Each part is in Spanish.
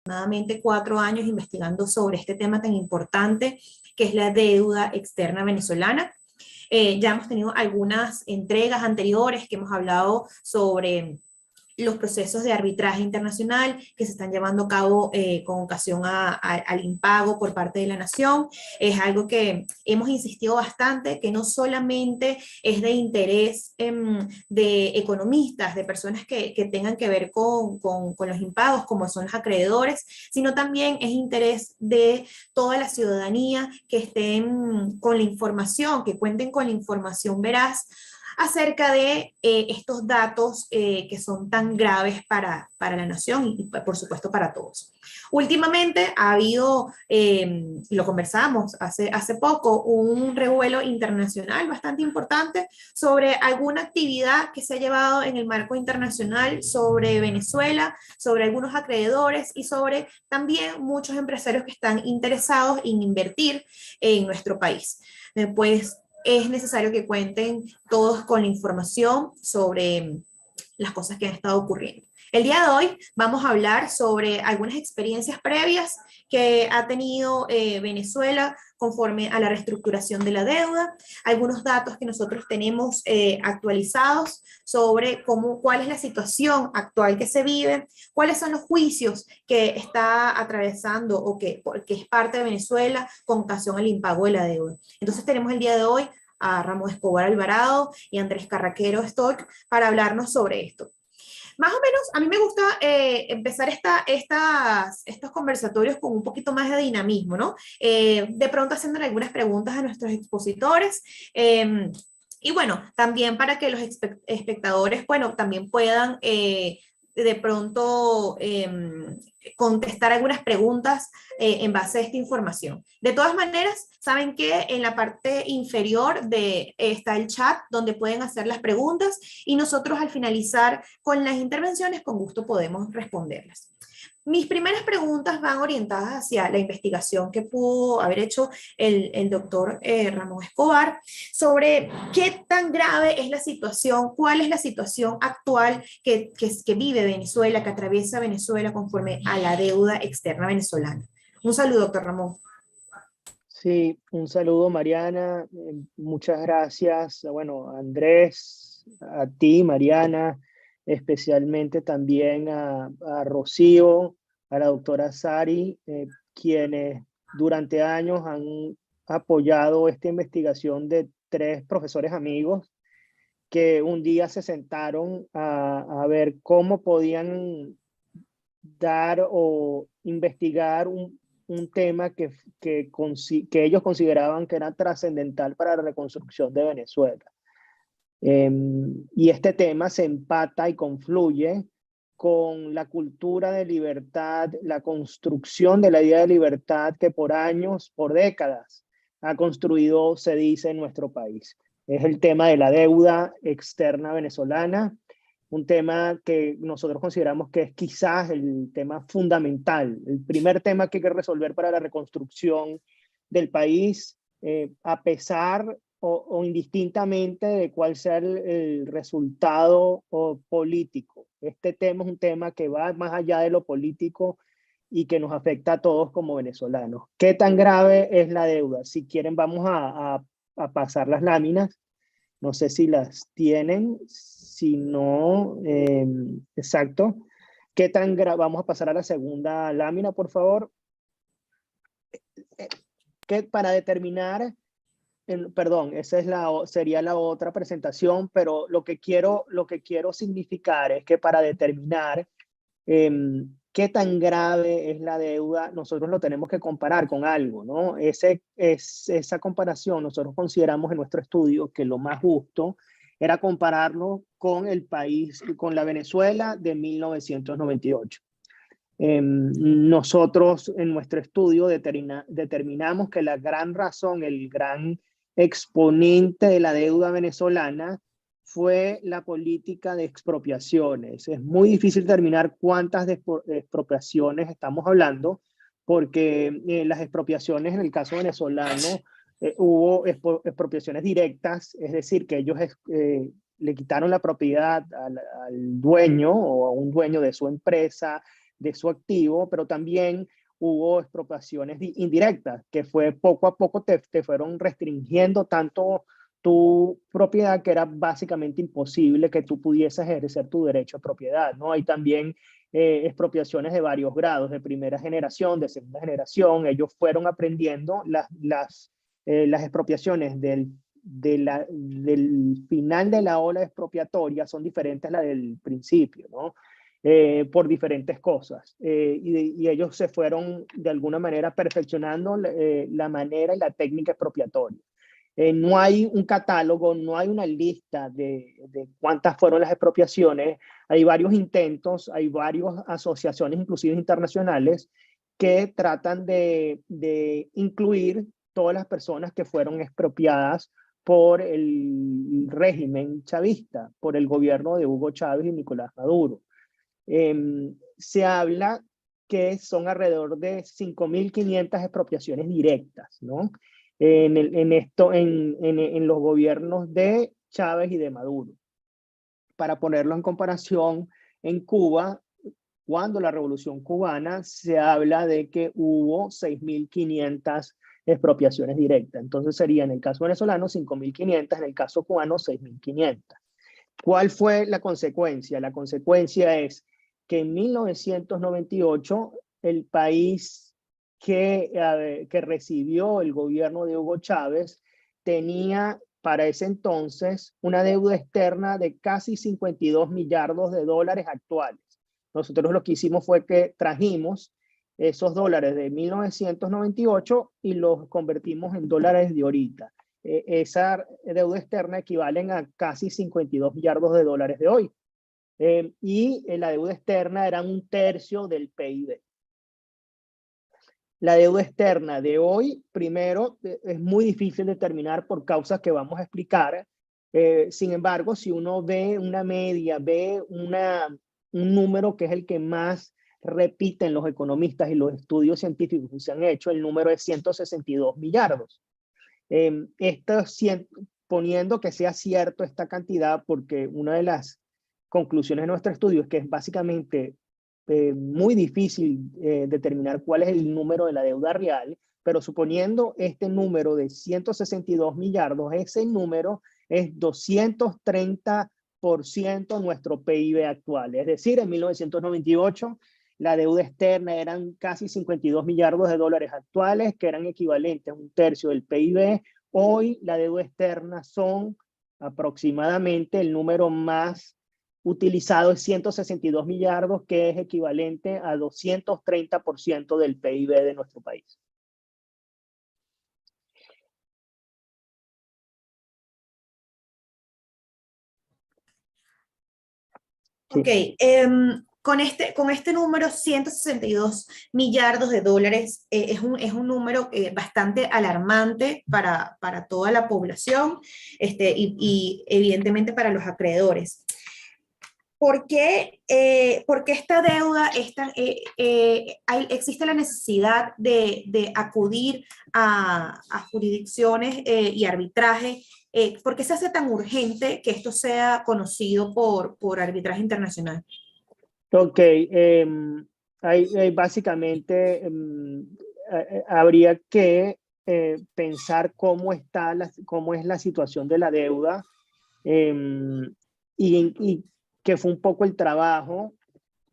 aproximadamente 4 años investigando sobre este tema tan importante que es la deuda externa venezolana. Ya hemos tenido algunas entregas anteriores que hemos hablado sobre los procesos de arbitraje internacional que se están llevando a cabo con ocasión al impago por parte de la nación. Es algo que hemos insistido bastante, que no solamente es de interés de economistas, de personas que tengan que ver con los impagos, como son los acreedores, sino también es interés de toda la ciudadanía que estén con la información, que cuenten con la información veraz acerca de estos datos que son tan graves para la nación y por supuesto para todos. Últimamente ha habido, lo conversamos hace poco, un revuelo internacional bastante importante sobre alguna actividad que se ha llevado en el marco internacional sobre Venezuela, sobre algunos acreedores y sobre también muchos empresarios que están interesados en invertir en nuestro país. Pues es necesario que cuenten todos con la información sobre las cosas que han estado ocurriendo. El día de hoy vamos a hablar sobre algunas experiencias previas que ha tenido Venezuela conforme a la reestructuración de la deuda, algunos datos que nosotros tenemos actualizados sobre cuál es la situación actual que se vive, cuáles son los juicios que está atravesando o que es parte de Venezuela con ocasión al impago de la deuda. Entonces tenemos el día de hoy a Ramón Escobar Alvarado y Andrés Carraquero Stork para hablarnos sobre esto. Más o menos, a mí me gusta empezar estos conversatorios con un poquito más de dinamismo, ¿no? De pronto haciendo algunas preguntas a nuestros expositores. Y bueno, también para que los espectadores, bueno, también puedan de pronto contestar algunas preguntas en base a esta información. De todas maneras, saben que en la parte inferior está el chat donde pueden hacer las preguntas y nosotros al finalizar con las intervenciones con gusto podemos responderlas. Mis primeras preguntas van orientadas hacia la investigación que pudo haber hecho el doctor Ramón Escobar sobre qué tan grave es la situación, cuál es la situación actual que vive Venezuela, que atraviesa Venezuela conforme a la deuda externa venezolana. Un saludo, doctor Ramón. Sí, un saludo, Mariana. Muchas gracias. Bueno, Andrés, a ti, Mariana, especialmente también a Rocío, a la doctora Sari, quienes durante años han apoyado esta investigación de 3 profesores amigos que un día se sentaron a ver cómo podían dar o investigar un tema que ellos consideraban que era trascendental para la reconstrucción de Venezuela. Y este tema se empata y confluye con la cultura de libertad, la construcción de la idea de libertad que por años, por décadas, ha construido, se dice, en nuestro país. Es el tema de la deuda externa venezolana, un tema que nosotros consideramos que es quizás el tema fundamental, el primer tema que hay que resolver para la reconstrucción del país, a pesar o indistintamente de cuál sea el resultado político. Este tema es un tema que va más allá de lo político y que nos afecta a todos como venezolanos. ¿Qué tan grave es la deuda? Si quieren vamos a pasar las láminas. No sé si las tienen, si no, exacto. ¿Qué tan grave? Vamos a pasar a la segunda lámina, por favor. Que para determinar, perdón, esa es sería la otra presentación, pero lo que quiero significar es que para determinar qué tan grave es la deuda, nosotros lo tenemos que comparar con algo, ¿no? Esa comparación nosotros consideramos en nuestro estudio que lo más justo era compararlo con el país, con la Venezuela de 1998. Nosotros en nuestro estudio determinamos que la gran razón, el gran exponente de la deuda venezolana fue la política de expropiaciones. Es muy difícil determinar cuántas expropiaciones estamos hablando, porque las expropiaciones en el caso venezolano hubo expropiaciones directas, es decir, que ellos le quitaron la propiedad al dueño o a un dueño de su empresa, de su activo, pero también hubo expropiaciones indirectas, que fue poco a poco te fueron restringiendo tanto tu propiedad que era básicamente imposible que tú pudieses ejercer tu derecho a propiedad, ¿no? Hay también expropiaciones de varios grados, de primera generación, de segunda generación. Ellos fueron aprendiendo las expropiaciones del final de la ola expropiatoria son diferentes a la del principio, ¿no? Por diferentes cosas. Y ellos se fueron de alguna manera perfeccionando la manera y la técnica expropiatoria. No hay un catálogo, no hay una lista de cuántas fueron las expropiaciones. Hay varios intentos, hay varias asociaciones, inclusive internacionales, que tratan de incluir todas las personas que fueron expropiadas por el régimen chavista, por el gobierno de Hugo Chávez y Nicolás Maduro. Se habla que son alrededor de 5.500 expropiaciones directas, ¿no? En los gobiernos de Chávez y de Maduro. Para ponerlo en comparación, en Cuba, cuando la Revolución Cubana, se habla de que hubo 6.500 expropiaciones directas. Entonces sería en el caso venezolano 5.500, en el caso cubano 6.500. ¿Cuál fue la consecuencia? La consecuencia es que en 1998 el país que recibió el gobierno de Hugo Chávez tenía para ese entonces una deuda externa de casi 52 millardos de dólares actuales. Nosotros lo que hicimos fue que trajimos esos dólares de 1998 y los convertimos en dólares de ahorita. Esa deuda externa equivalen a casi 52 millardos de dólares de hoy. Y la deuda externa era 1/3 del PIB. La deuda externa de hoy, primero, es muy difícil determinar por causas que vamos a explicar. Sin embargo, si uno ve una media, ve un número que es el que más repiten los economistas y los estudios científicos que se han hecho, el número es 162 millardos. Poniendo que sea cierto esta cantidad, porque una de las conclusiones de nuestro estudio es que es básicamente muy difícil determinar cuál es el número de la deuda real, pero suponiendo este número de 162 millardos, ese número es 230% nuestro PIB actual. Es decir, en 1998 la deuda externa eran casi 52 millardos de dólares actuales, que eran equivalentes a 1/3 del PIB. Hoy la deuda externa son aproximadamente el número más utilizado es 162 millardos, que es equivalente a 230% del PIB de nuestro país. Ok, con este número, 162 millardos de dólares, es un número bastante alarmante para toda la población y evidentemente para los acreedores. ¿Por qué esta deuda, existe la necesidad de acudir a jurisdicciones y arbitraje? ¿Por qué se hace tan urgente que esto sea conocido por arbitraje internacional? Ok, básicamente habría que pensar cómo es la situación de la deuda y que fue un poco el trabajo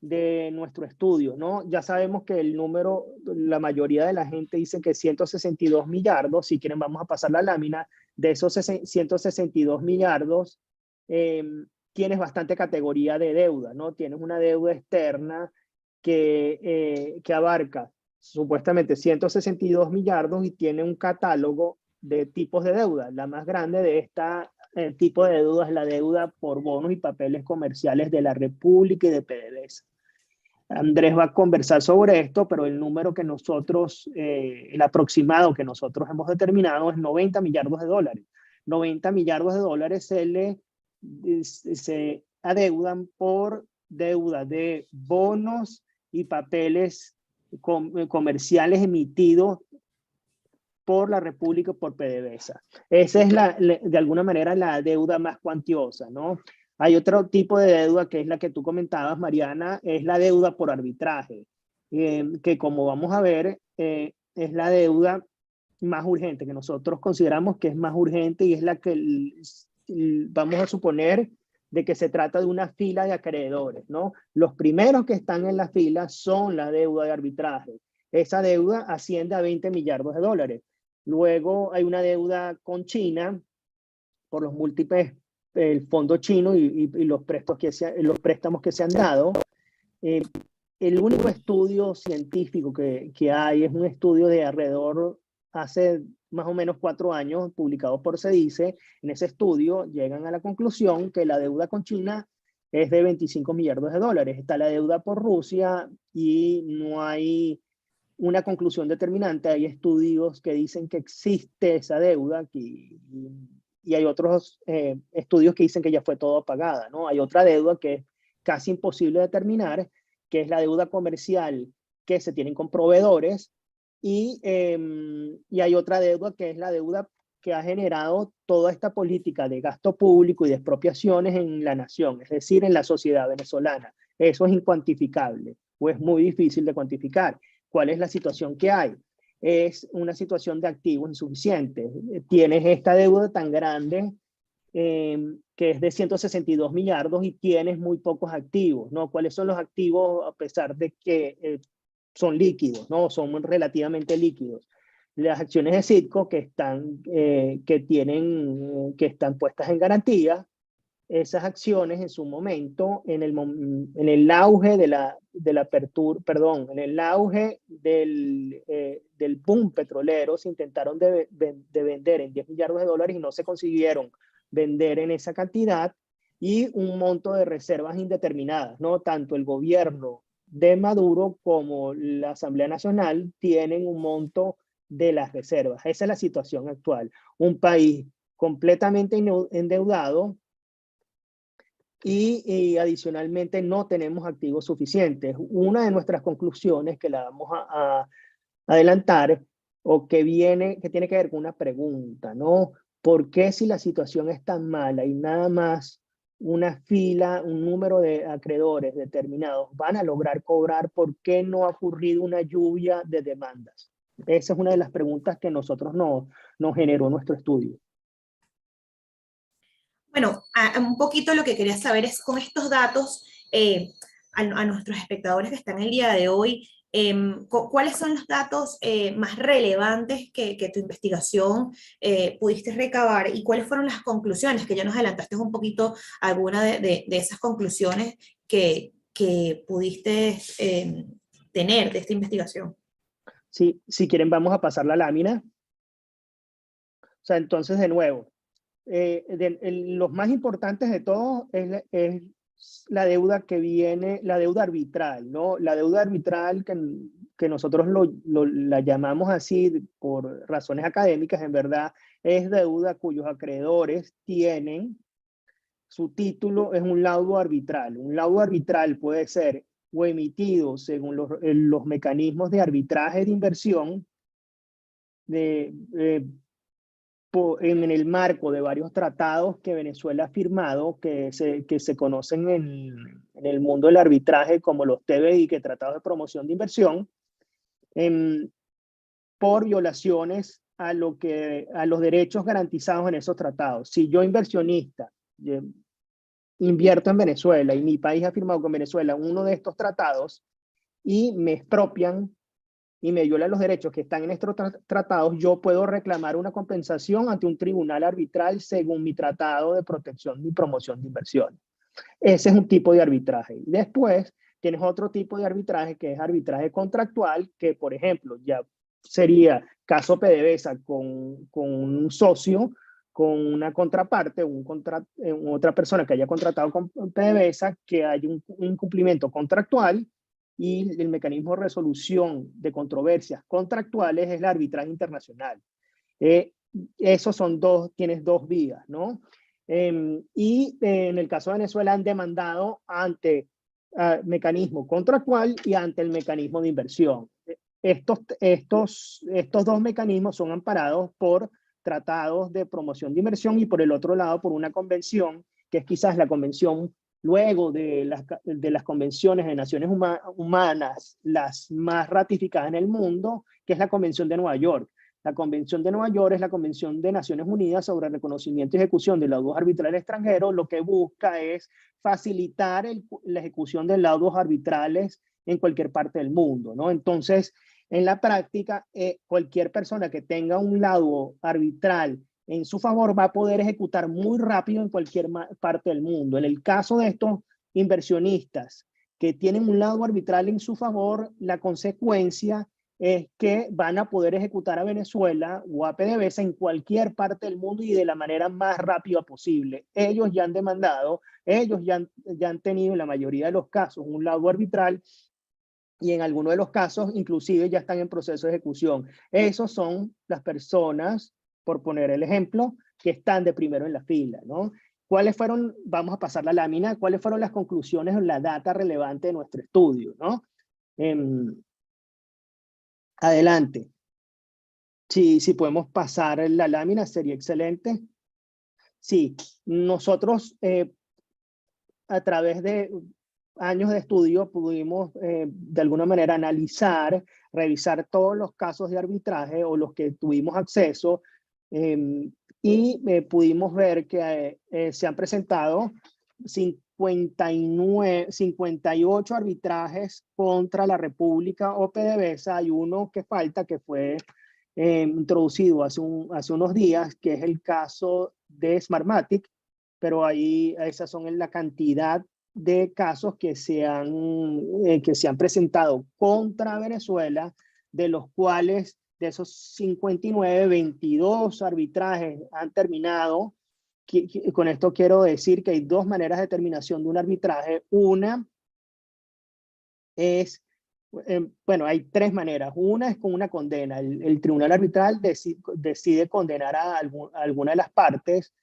de nuestro estudio, ¿no? Ya sabemos que el número, la mayoría de la gente dice que 162 millardos, si quieren vamos a pasar la lámina, de esos 162 millardos, tienes bastante categoría de deuda, ¿no? Tienes una deuda externa que abarca supuestamente 162 millardos y tiene un catálogo de tipos de deuda. La más grande de esta tipo de deuda es la deuda por bonos y papeles comerciales de la República y de PDVSA. Andrés va a conversar sobre esto, pero el número que nosotros, el aproximado que nosotros hemos determinado es 90 millardos de dólares. 90 millardos de dólares se adeudan por deuda de bonos y papeles comerciales emitidos por la República por PDVSA. Esa es de alguna manera la deuda más cuantiosa, ¿no? Hay otro tipo de deuda que es la que tú comentabas, Mariana, es la deuda por arbitraje, que como vamos a ver, es la deuda más urgente, que nosotros consideramos que es más urgente y es la que vamos a suponer de que se trata de una fila de acreedores, ¿no? Los primeros que están en la fila son la deuda de arbitraje. Esa deuda asciende a 20 millardos de dólares. Luego hay una deuda con China por los múltiples, el fondo chino y los préstamos que se han dado. Eh, el único estudio científico que hay es un estudio de alrededor, hace más o menos 4 años, publicado por CEDICE. En ese estudio llegan a la conclusión que la deuda con China es de 25 millardos de dólares. Está la deuda por Rusia y no hay una conclusión determinante. Hay estudios que dicen que existe esa deuda y hay otros estudios que dicen que ya fue todo pagada, ¿no? Hay otra deuda que es casi imposible de determinar, que es la deuda comercial que se tienen con proveedores, y hay otra deuda que es la deuda que ha generado toda esta política de gasto público y de expropiaciones en la nación, es decir, en la sociedad venezolana. Eso es incuantificable o es muy difícil de cuantificar. ¿Cuál es la situación que hay? Es una situación de activos insuficientes. Tienes esta deuda tan grande que es de 162 millardos y tienes muy pocos activos, ¿no? ¿Cuáles son los activos a pesar de que son líquidos, ¿no? Son relativamente líquidos? Las acciones de Citco que están puestas en garantía. Esas acciones en su momento, en el auge de la apertura, perdón, en el auge del boom petrolero, se intentaron de vender en 10 millardos de dólares y no se consiguieron vender en esa cantidad, y un monto de reservas indeterminadas, ¿no? Tanto el gobierno de Maduro como la Asamblea Nacional tienen un monto de las reservas. Esa es la situación actual. Un país completamente endeudado, y adicionalmente no tenemos activos suficientes. Una de nuestras conclusiones que la vamos a adelantar, o que tiene que ver con una pregunta, ¿no? ¿Por qué, si la situación es tan mala y nada más una fila, un número de acreedores determinados van a lograr cobrar, por qué no ha ocurrido una lluvia de demandas? Esa es una de las preguntas que nosotros nos generó nuestro estudio. Bueno, un poquito lo que quería saber es, con estos datos, a nuestros espectadores que están el día de hoy, ¿cuáles son los datos más relevantes que tu investigación pudiste recabar, y cuáles fueron las conclusiones? Que ya nos adelantaste un poquito alguna de esas conclusiones que pudiste tener de esta investigación. Sí, si quieren vamos a pasar la lámina. O sea, entonces de nuevo, los más importantes de todos es la deuda que viene, la deuda arbitral, ¿no? La deuda arbitral que nosotros la llamamos así por razones académicas, en verdad es deuda cuyos acreedores tienen su título, es un laudo arbitral. Un laudo arbitral puede ser o emitido según los mecanismos de arbitraje de inversión, en el marco de varios tratados que Venezuela ha firmado, que se conocen en el mundo del arbitraje como los TBI, que Tratados de Promoción de Inversión, por violaciones a los derechos garantizados en esos tratados. Si yo, inversionista, invierto en Venezuela y mi país ha firmado con Venezuela uno de estos tratados y me expropian y me violan los derechos que están en estos tratados, yo puedo reclamar una compensación ante un tribunal arbitral según mi tratado de protección y promoción de inversiones. Ese es un tipo de arbitraje. Después tienes otro tipo de arbitraje, que es arbitraje contractual, que por ejemplo ya sería caso PDVSA con un socio, con una contraparte, otra persona que haya contratado con PDVSA, que haya un incumplimiento contractual, y el mecanismo de resolución de controversias contractuales es el arbitraje internacional. Esos son tienes dos vías, ¿no? En el caso de Venezuela han demandado ante mecanismo contractual y ante el mecanismo de inversión. Estos dos mecanismos son amparados por tratados de promoción de inversión y por el otro lado por una convención que es quizás la convención, luego de las convenciones de Naciones Humanas, las más ratificadas en el mundo, que es la Convención de Nueva York. La Convención de Nueva York es la Convención de Naciones Unidas sobre el reconocimiento y ejecución de laudos arbitrales extranjeros. Lo que busca es facilitar la ejecución de laudos arbitrales en cualquier parte del mundo, ¿no? Entonces, en la práctica, cualquier persona que tenga un laudo arbitral en su favor va a poder ejecutar muy rápido en cualquier parte del mundo. En el caso de estos inversionistas que tienen un laudo arbitral en su favor, la consecuencia es que van a poder ejecutar a Venezuela o a PDVSA en cualquier parte del mundo y de la manera más rápida posible. Ellos ya han demandado, ellos ya han tenido en la mayoría de los casos un laudo arbitral, y en algunos de los casos inclusive ya están en proceso de ejecución. Esos son las personas, por poner el ejemplo, que están de primero en la fila, ¿no? ¿Cuáles fueron, vamos a pasar la lámina, cuáles fueron las conclusiones o la data relevante de nuestro estudio, ¿no? Adelante. Si podemos pasar la lámina, sería excelente. Sí, nosotros a través de años de estudio pudimos de alguna manera analizar, revisar todos los casos de arbitraje o los que tuvimos acceso, y pudimos ver que se han presentado 58 arbitrajes contra la República o PDVSA. Hay uno que falta, que fue introducido hace unos días, que es el caso de Smartmatic, pero ahí esas son la cantidad de casos que se han presentado contra Venezuela, de los cuales de esos 59, 22 arbitrajes han terminado. Con esto quiero decir que hay dos maneras de terminación de un arbitraje. Una es, bueno, hay tres maneras. Una es con una condena. El tribunal arbitral decide condenar a alguna de las partes.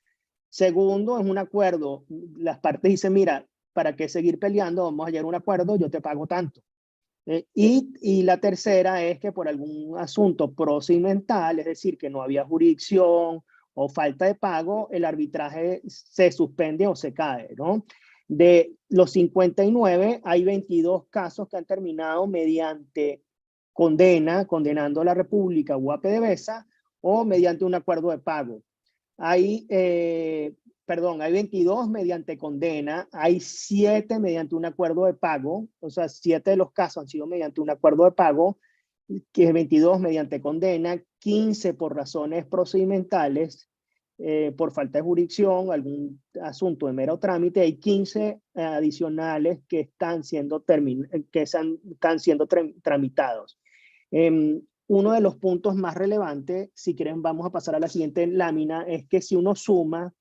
Segundo, es un acuerdo. Las partes dicen, mira, ¿para qué seguir peleando? Vamos a llegar a un acuerdo, yo te pago tanto. Y la tercera es que por algún asunto procedimental, es decir, que no había jurisdicción o falta de pago, el arbitraje se suspende o se cae, ¿no? De los 59, hay 22 casos que han terminado mediante condenando a la República o a PDVSA, o mediante un acuerdo de pago. Hay 22 mediante condena, hay 7 mediante un acuerdo de pago, o sea, 7 de los casos han sido mediante un acuerdo de pago, que es 22 mediante condena, 15 por razones procedimentales, por falta de jurisdicción, algún asunto de mero trámite, hay 15 adicionales que están siendo tramitados. Uno de los puntos más relevantes, si quieren vamos a pasar a la siguiente lámina, es que si uno suma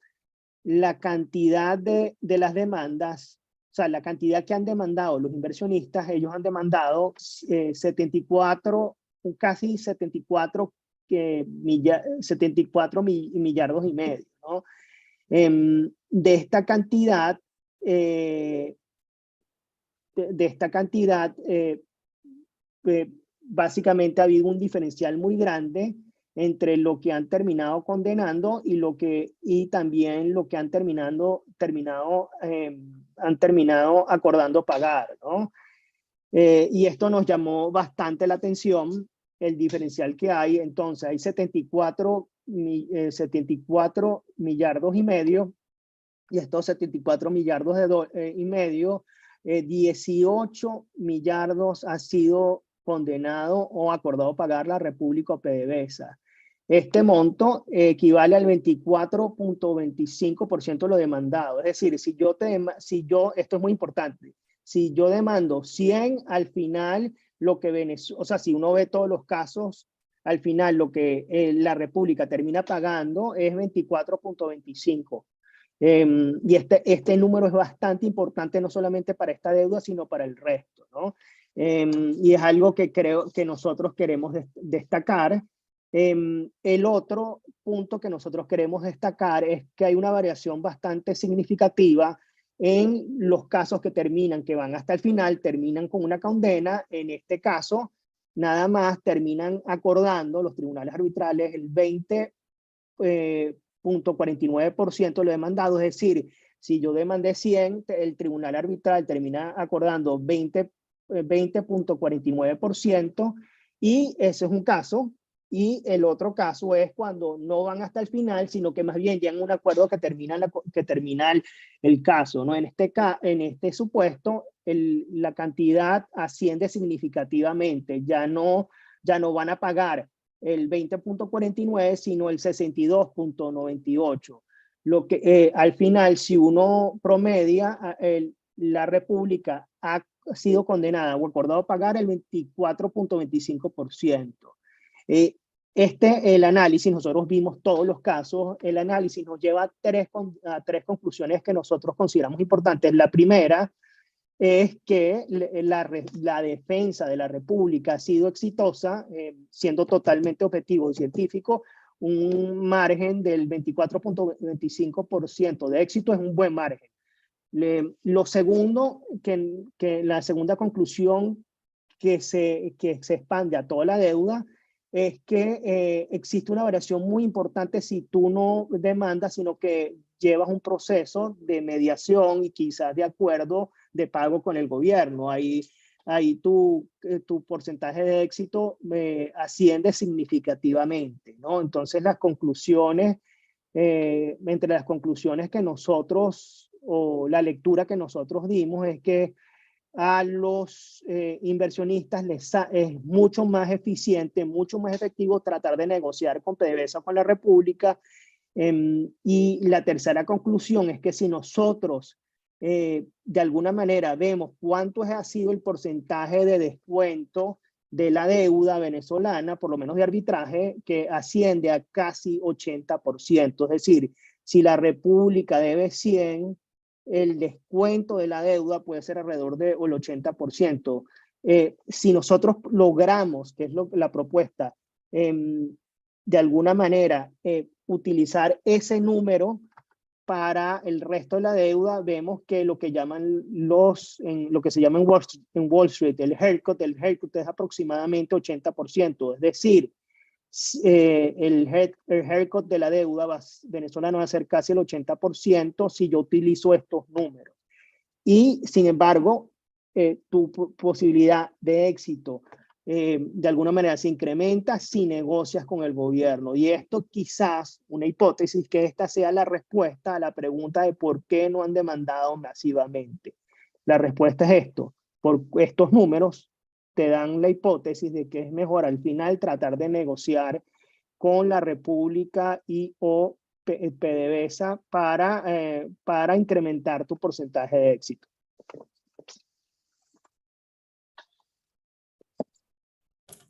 la cantidad de las demandas, o sea, la cantidad que han demandado los inversionistas, ellos han demandado 74 millardos y medio, ¿no? De esta cantidad, básicamente ha habido un diferencial muy grande entre lo que han terminado condenando y también lo que han terminado acordando pagar, ¿no? Y esto nos llamó bastante la atención, el diferencial que hay. Entonces hay 74 millardos y medio, y estos 74 millardos y medio, 18 millardos ha sido condenado o acordado pagar la República o PDVSA. Este monto equivale al 24.25% de lo demandado. Es decir, esto es muy importante, si yo demando 100, al final o sea, si uno ve todos los casos, al final lo que la República termina pagando es 24.25. Y este número es bastante importante, no solamente para esta deuda, sino para el resto, ¿no? Y es algo que creo que nosotros queremos destacar. El otro punto que nosotros queremos destacar es que hay una variación bastante significativa en los casos que van hasta el final, terminan con una condena. En este caso, nada más terminan acordando los tribunales arbitrales el 20.49% de lo demandado, es decir, Si yo demandé 100, el tribunal arbitral termina acordando 20.49%, y ese es un caso. Y el otro caso es cuando no van hasta el final, sino que más bien llegan a un acuerdo que termina, el caso, ¿no? En este supuesto, la cantidad asciende significativamente. Ya no van a pagar el 20.49, sino el 62.98. Lo que al final, si uno promedia, la República ha sido condenada o acordado pagar el 24.25%. El análisis, nosotros vimos todos los casos, el análisis nos lleva a tres conclusiones que nosotros consideramos importantes. La primera es que la defensa de la República ha sido exitosa, siendo totalmente objetivo y científico. Un margen del 24.25% de éxito es un buen margen. Lo segundo, que la segunda conclusión que se expande a toda la deuda, es que existe una variación muy importante si tú no demandas, sino que llevas un proceso de mediación y quizás de acuerdo de pago con el gobierno. Ahí tu porcentaje de éxito asciende significativamente, ¿no? Entonces las conclusiones, entre las conclusiones que nosotros, o la lectura que nosotros dimos, es que a los inversionistas es mucho más eficiente, mucho más efectivo tratar de negociar con PDVSA o con la República. Y la tercera conclusión es que si nosotros de alguna manera vemos cuánto ha sido el porcentaje de descuento de la deuda venezolana, por lo menos de arbitraje, que asciende a casi 80%. Es decir, si la República debe 100, el descuento de la deuda puede ser alrededor del 80%. Si nosotros logramos, que es la propuesta, de alguna manera utilizar ese número para el resto de la deuda, vemos que lo que llaman lo que se llama en Wall Street, el haircut es aproximadamente 80%. Es decir, el haircut de la deuda venezolana va a ser casi el 80% si yo utilizo estos números. Y sin embargo, tu posibilidad de éxito de alguna manera se incrementa si negocias con el gobierno. Y esto quizás, una hipótesis, que esta sea la respuesta a la pregunta de por qué no han demandado masivamente. La respuesta es esto: por estos números te dan la hipótesis de que es mejor al final tratar de negociar con la República o PDVSA para incrementar tu porcentaje de éxito.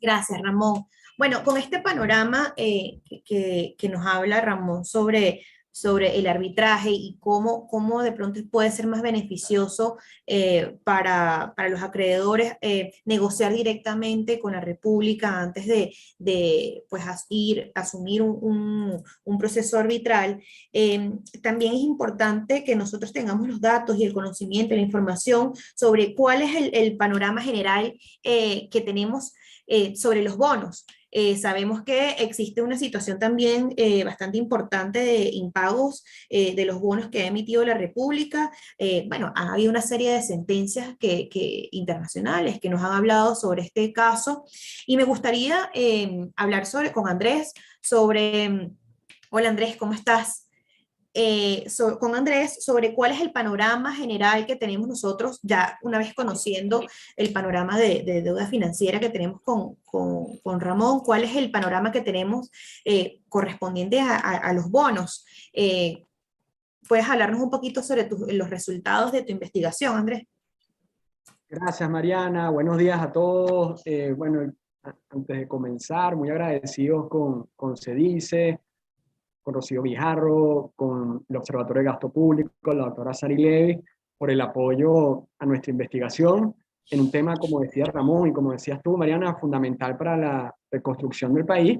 Gracias, Ramón. Bueno, con este panorama que nos habla Ramón sobre el arbitraje y cómo de pronto puede ser más beneficioso para los acreedores negociar directamente con la República antes de pues, asumir un proceso arbitral. También es importante que nosotros tengamos los datos y el conocimiento, la información sobre cuál es el panorama general que tenemos sobre los bonos. Sabemos que existe una situación también bastante importante de impagos de los bonos que ha emitido la República. Bueno, ha habido una serie de sentencias internacionales que nos han hablado sobre este caso, y me gustaría hablar con Andrés sobre... Hola Andrés, ¿cómo estás? Con Andrés sobre cuál es el panorama general que tenemos nosotros, ya una vez conociendo el panorama de deuda financiera que tenemos con Ramón, cuál es el panorama que tenemos correspondiente a los bonos. ¿Puedes hablarnos un poquito sobre los resultados de tu investigación, Andrés? Gracias, Mariana. Buenos días a todos. Bueno, antes de comenzar, muy agradecidos con CEDICE, con Rocío Mijarro, con el Observatorio de Gasto Público, la doctora Sari Levi, por el apoyo a nuestra investigación en un tema, como decía Ramón y como decías tú, Mariana, fundamental para la reconstrucción del país.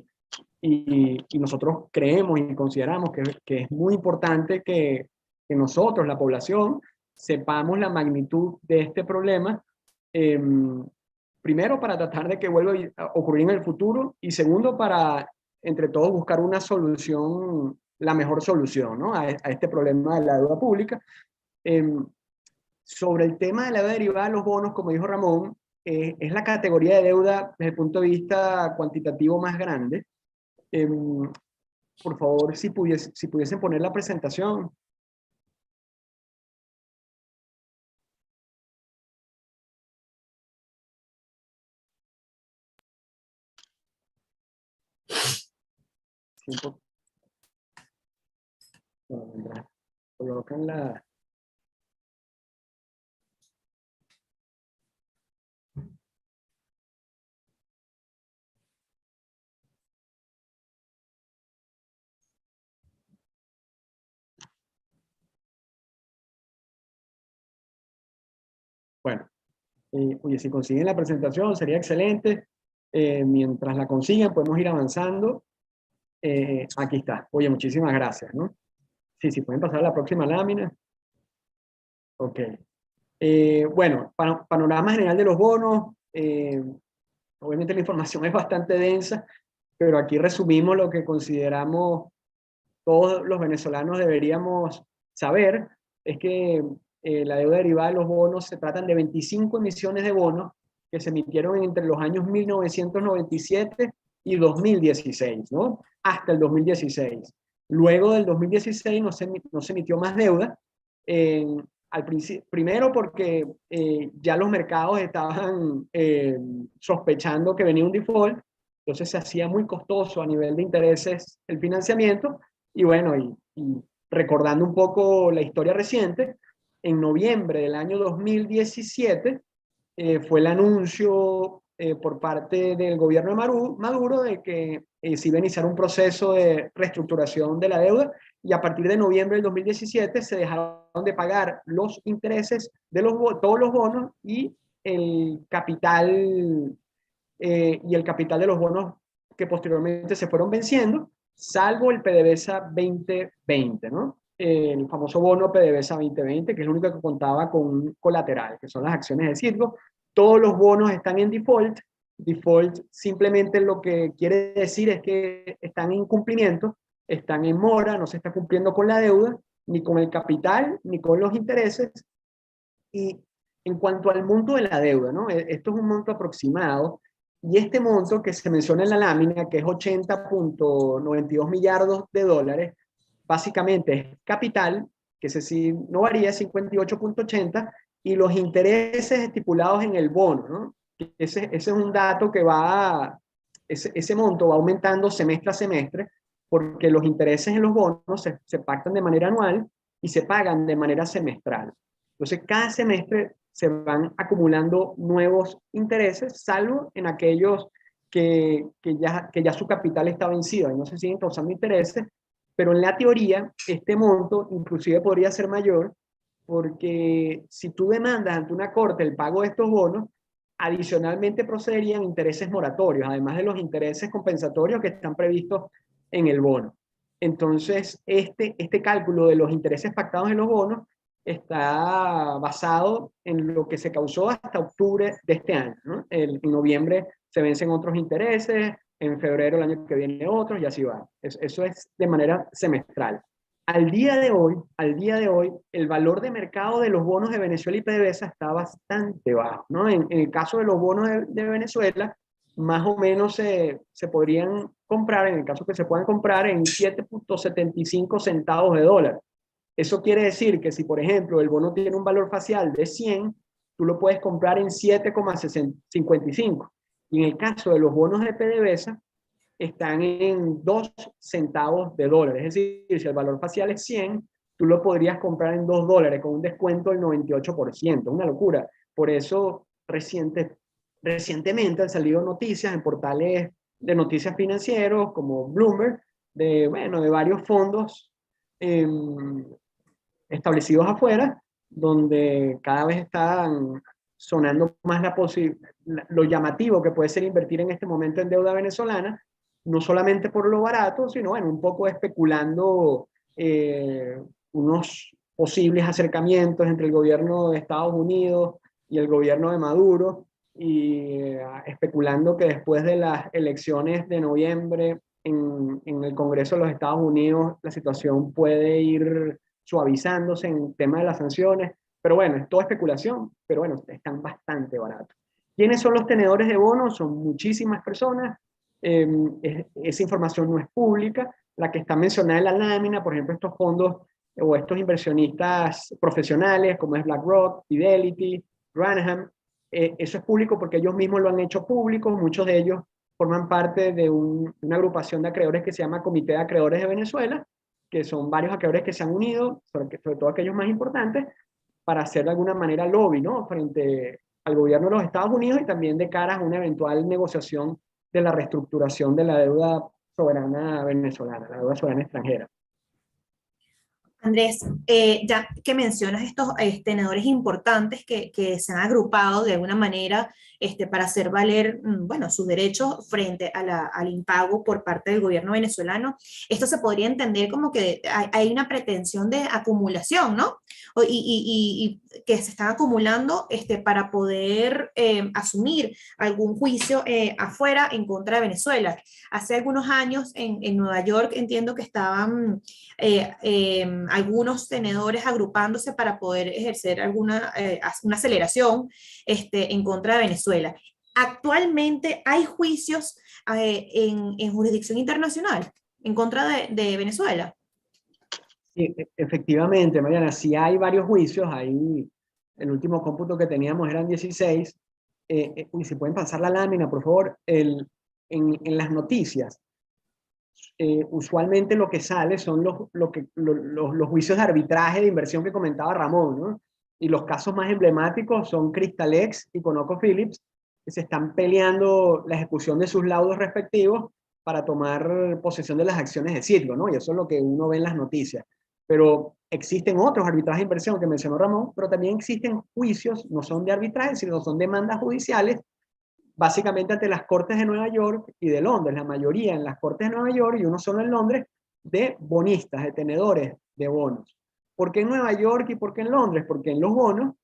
Y nosotros creemos y consideramos que es muy importante que nosotros, la población, sepamos la magnitud de este problema, primero para tratar de que vuelva a ocurrir en el futuro, y segundo para entre todos buscar una solución la mejor solución, ¿no? a este problema de la deuda pública. Sobre el tema de la deuda derivada de los bonos, como dijo Ramón, es la categoría de deuda desde el punto de vista cuantitativo más grande. Por favor, si pudiesen poner la presentación. Bueno, colocan la... Bueno, oye, si consiguen la presentación sería excelente. Mientras la consigan podemos ir avanzando. Aquí está. Oye, muchísimas gracias, ¿no? Sí, pueden pasar a la próxima lámina. Ok. Bueno, panorama general de los bonos. Obviamente la información es bastante densa, pero aquí resumimos lo que consideramos todos los venezolanos deberíamos saber, es que la deuda derivada de los bonos se tratan de 25 emisiones de bonos que se emitieron entre los años 1997 y 2016, ¿no? Hasta el 2016. Luego del 2016 no se emitió más deuda, primero porque ya los mercados estaban sospechando que venía un default, entonces se hacía muy costoso a nivel de intereses el financiamiento, y bueno, y recordando un poco la historia reciente, en noviembre del año 2017 fue el anuncio por parte del gobierno de Maduro de que se iba a iniciar un proceso de reestructuración de la deuda, y a partir de noviembre del 2017 se dejaron de pagar los intereses de todos los bonos y el capital de los bonos que posteriormente se fueron venciendo, salvo el PDVSA 2020, ¿no? El famoso bono PDVSA 2020, que es el único que contaba con un colateral, que son las acciones de Citgo. Todos los bonos están en default. Default simplemente lo que quiere decir es que están en incumplimiento, están en mora, no se está cumpliendo con la deuda, ni con el capital, ni con los intereses. Y en cuanto al monto de la deuda, ¿no? Esto es un monto aproximado, y este monto que se menciona en la lámina, que es 80.92 millardos de dólares, básicamente es capital, que ese sí no varía, 58.80, y los intereses estipulados en el bono, ¿no? Ese es un dato que ese monto va aumentando semestre a semestre, porque los intereses en los bonos se pactan de manera anual y se pagan de manera semestral. Entonces, cada semestre se van acumulando nuevos intereses, salvo en aquellos que ya su capital está vencido y no se siguen causando intereses, pero en la teoría este monto inclusive podría ser mayor, porque si tú demandas ante una corte el pago de estos bonos, adicionalmente procederían intereses moratorios, además de los intereses compensatorios que están previstos en el bono. Entonces, este cálculo de los intereses pactados en los bonos está basado en lo que se causó hasta octubre de este año, ¿no? En noviembre se vencen otros intereses, en febrero el año que viene otros, y así va. Eso es de manera semestral. Al día de hoy, el valor de mercado de los bonos de Venezuela y PDVSA está bastante bajo, ¿no? En el caso de los bonos de Venezuela, más o menos se podrían comprar, en el caso que se puedan comprar, en 7.75 centavos de dólar. Eso quiere decir que si, por ejemplo, el bono tiene un valor facial de 100, tú lo puedes comprar en 7,55. Y en el caso de los bonos de PDVSA, están en 2 centavos de dólar. Es decir, si el valor facial es 100, tú lo podrías comprar en 2 dólares con un descuento del 98%. Una locura. Por eso, recientemente han salido noticias en portales de noticias financieros como Bloomberg, de varios fondos establecidos afuera, donde cada vez están sonando más lo llamativo que puede ser invertir en este momento en deuda venezolana, no solamente por lo barato, sino un poco especulando unos posibles acercamientos entre el gobierno de Estados Unidos y el gobierno de Maduro, y especulando que después de las elecciones de noviembre en el Congreso de los Estados Unidos la situación puede ir suavizándose en el tema de las sanciones, pero bueno, es toda especulación, pero bueno, están bastante baratos. ¿Quiénes son los tenedores de bonos? Son muchísimas personas, esa información no es pública, la que está mencionada en la lámina, por ejemplo, estos fondos o estos inversionistas profesionales como es BlackRock, Fidelity, Granham, eso es público porque ellos mismos lo han hecho público, muchos de ellos forman parte de una agrupación de acreedores que se llama Comité de Acreedores de Venezuela, que son varios acreedores que se han unido, sobre todo aquellos más importantes, para hacer de alguna manera lobby, ¿no? Frente al gobierno de los Estados Unidos y también de cara a una eventual negociación de la reestructuración de la deuda soberana venezolana, la deuda soberana extranjera. Andrés, ya que mencionas estos tenedores importantes que se han agrupado de alguna manera para hacer valer, bueno, sus derechos frente al impago por parte del gobierno venezolano, esto se podría entender como que hay una pretensión de acumulación, ¿no? Y que se están acumulando para poder asumir algún juicio afuera en contra de Venezuela. Hace algunos años en Nueva York entiendo que estaban algunos tenedores agrupándose para poder ejercer una aceleración en contra de Venezuela. Actualmente hay juicios en jurisdicción internacional en contra de Venezuela. Sí, efectivamente, Mariana, sí hay varios juicios, ahí el último cómputo que teníamos eran 16, si pueden pasar la lámina, por favor, en las noticias. Usualmente lo que sale son los juicios de arbitraje de inversión que comentaba Ramón, ¿no? Y los casos más emblemáticos son Crystalex y ConocoPhillips, que se están peleando la ejecución de sus laudos respectivos para tomar posesión de las acciones de Citgo, ¿no? Y eso es lo que uno ve en las noticias. Pero existen otros arbitrajes de inversión que mencionó Ramón, pero también existen juicios, no son de arbitraje, sino son demandas judiciales básicamente ante las Cortes de Nueva York y de Londres, la mayoría en las Cortes de Nueva York y uno solo en Londres, de bonistas, de tenedores de bonos. ¿Por qué en Nueva York y por qué en Londres? Porque en los bonos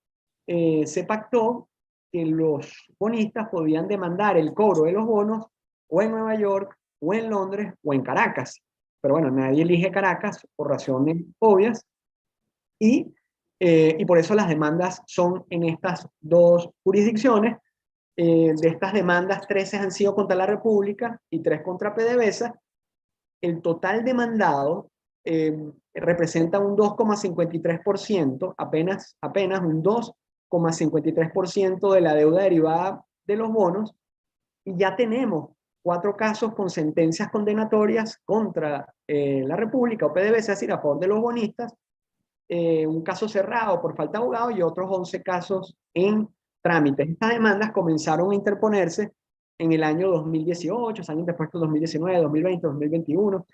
se pactó que los bonistas podían demandar el cobro de los bonos o en Nueva York, o en Londres, o en Caracas. Pero bueno, nadie elige Caracas por razones obvias y por eso las demandas son en estas dos jurisdicciones. De estas demandas, 13 han sido contra la República y 3 contra PDVSA. El total demandado representa un 2,53%, apenas un 2,53% de la deuda derivada de los bonos, y ya tenemos 4 casos con sentencias condenatorias contra la República o PDVSA, es decir, a favor de los bonistas, un caso cerrado por falta de abogado y otros 11 casos en trámites. Estas demandas comenzaron a interponerse en el año 2018, años después de 2019, 2020, 2021.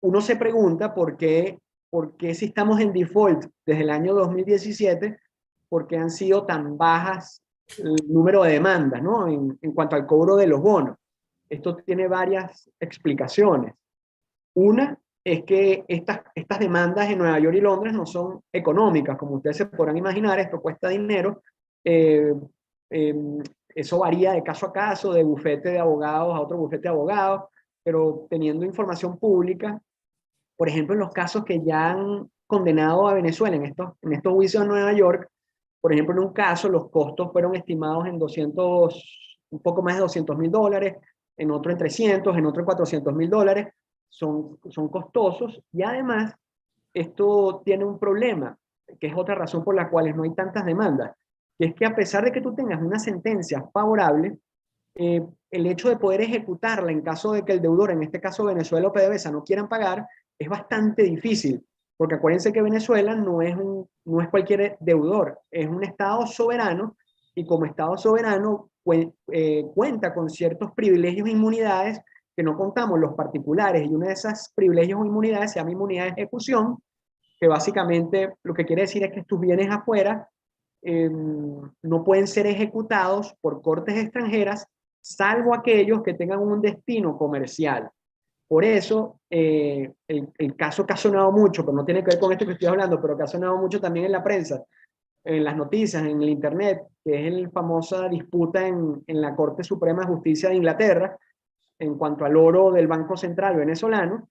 Uno se pregunta por qué si estamos en default desde el año 2017, por qué han sido tan bajas el número de demandas, ¿no? En cuanto al cobro de los bonos. Esto tiene varias explicaciones. Una es que estas demandas en Nueva York y Londres no son económicas, como ustedes se podrán imaginar, esto cuesta dinero, eso varía de caso a caso, de bufete de abogados a otro bufete de abogados, pero teniendo información pública, por ejemplo, en los casos que ya han condenado a Venezuela en estos juicios en Nueva York, por ejemplo, en un caso los costos fueron estimados en un poco más de $200,000, en otro en 300, en otro en $400,000, son costosos y además esto tiene un problema, que es otra razón por la cual no hay tantas demandas, que es que a pesar de que tú tengas una sentencia favorable, el hecho de poder ejecutarla en caso de que el deudor, en este caso Venezuela o PDVSA, no quieran pagar, es bastante difícil, porque acuérdense que Venezuela no es cualquier deudor, es un Estado soberano, y como Estado soberano cuenta con ciertos privilegios e inmunidades que no contamos los particulares, y una de esas privilegios o inmunidades se llama inmunidad de ejecución, que básicamente lo que quiere decir es que tus bienes afuera no pueden ser ejecutados por cortes extranjeras, salvo aquellos que tengan un destino comercial. Por eso, el caso que ha sonado mucho, pero no tiene que ver con esto que estoy hablando, pero que ha sonado mucho también en la prensa, en las noticias, en el internet, que es la famosa disputa en la Corte Suprema de Justicia de Inglaterra, en cuanto al oro del Banco Central venezolano,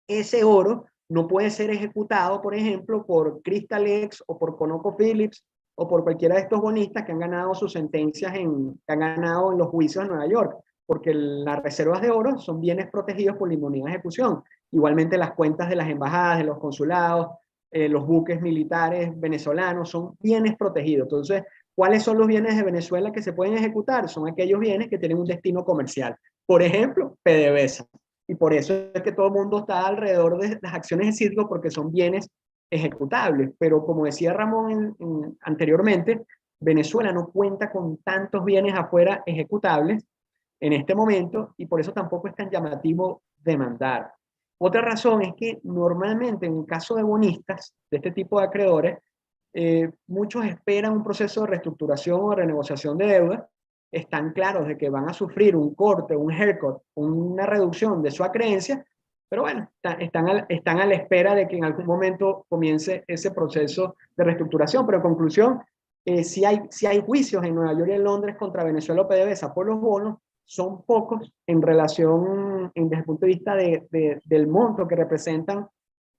ese oro no puede ser ejecutado, por ejemplo, por Crystalex o por ConocoPhillips o por cualquiera de estos bonistas que han ganado sus sentencias que han ganado en los juicios en Nueva York, porque las reservas de oro son bienes protegidos por la inmunidad de ejecución. Igualmente las cuentas de las embajadas, de los consulados, los buques militares venezolanos son bienes protegidos. Entonces, ¿cuáles son los bienes de Venezuela que se pueden ejecutar? Son aquellos bienes que tienen un destino comercial. Por ejemplo, PDVSA. Y por eso es que todo el mundo está alrededor de las acciones de Citgo, porque son bienes ejecutables. Pero como decía Ramón anteriormente, Venezuela no cuenta con tantos bienes afuera ejecutables en este momento, y por eso tampoco es tan llamativo demandar. Otra razón es que normalmente en el caso de bonistas, de este tipo de acreedores, muchos esperan un proceso de reestructuración o de renegociación de deuda, están claros de que van a sufrir un corte, un haircut, una reducción de su acreencia, pero bueno, están a la espera de que en algún momento comience ese proceso de reestructuración. Pero en conclusión, si hay juicios en Nueva York y en Londres contra Venezuela o PDVSA por los bonos, son pocos en relación, desde el punto de vista del monto que representan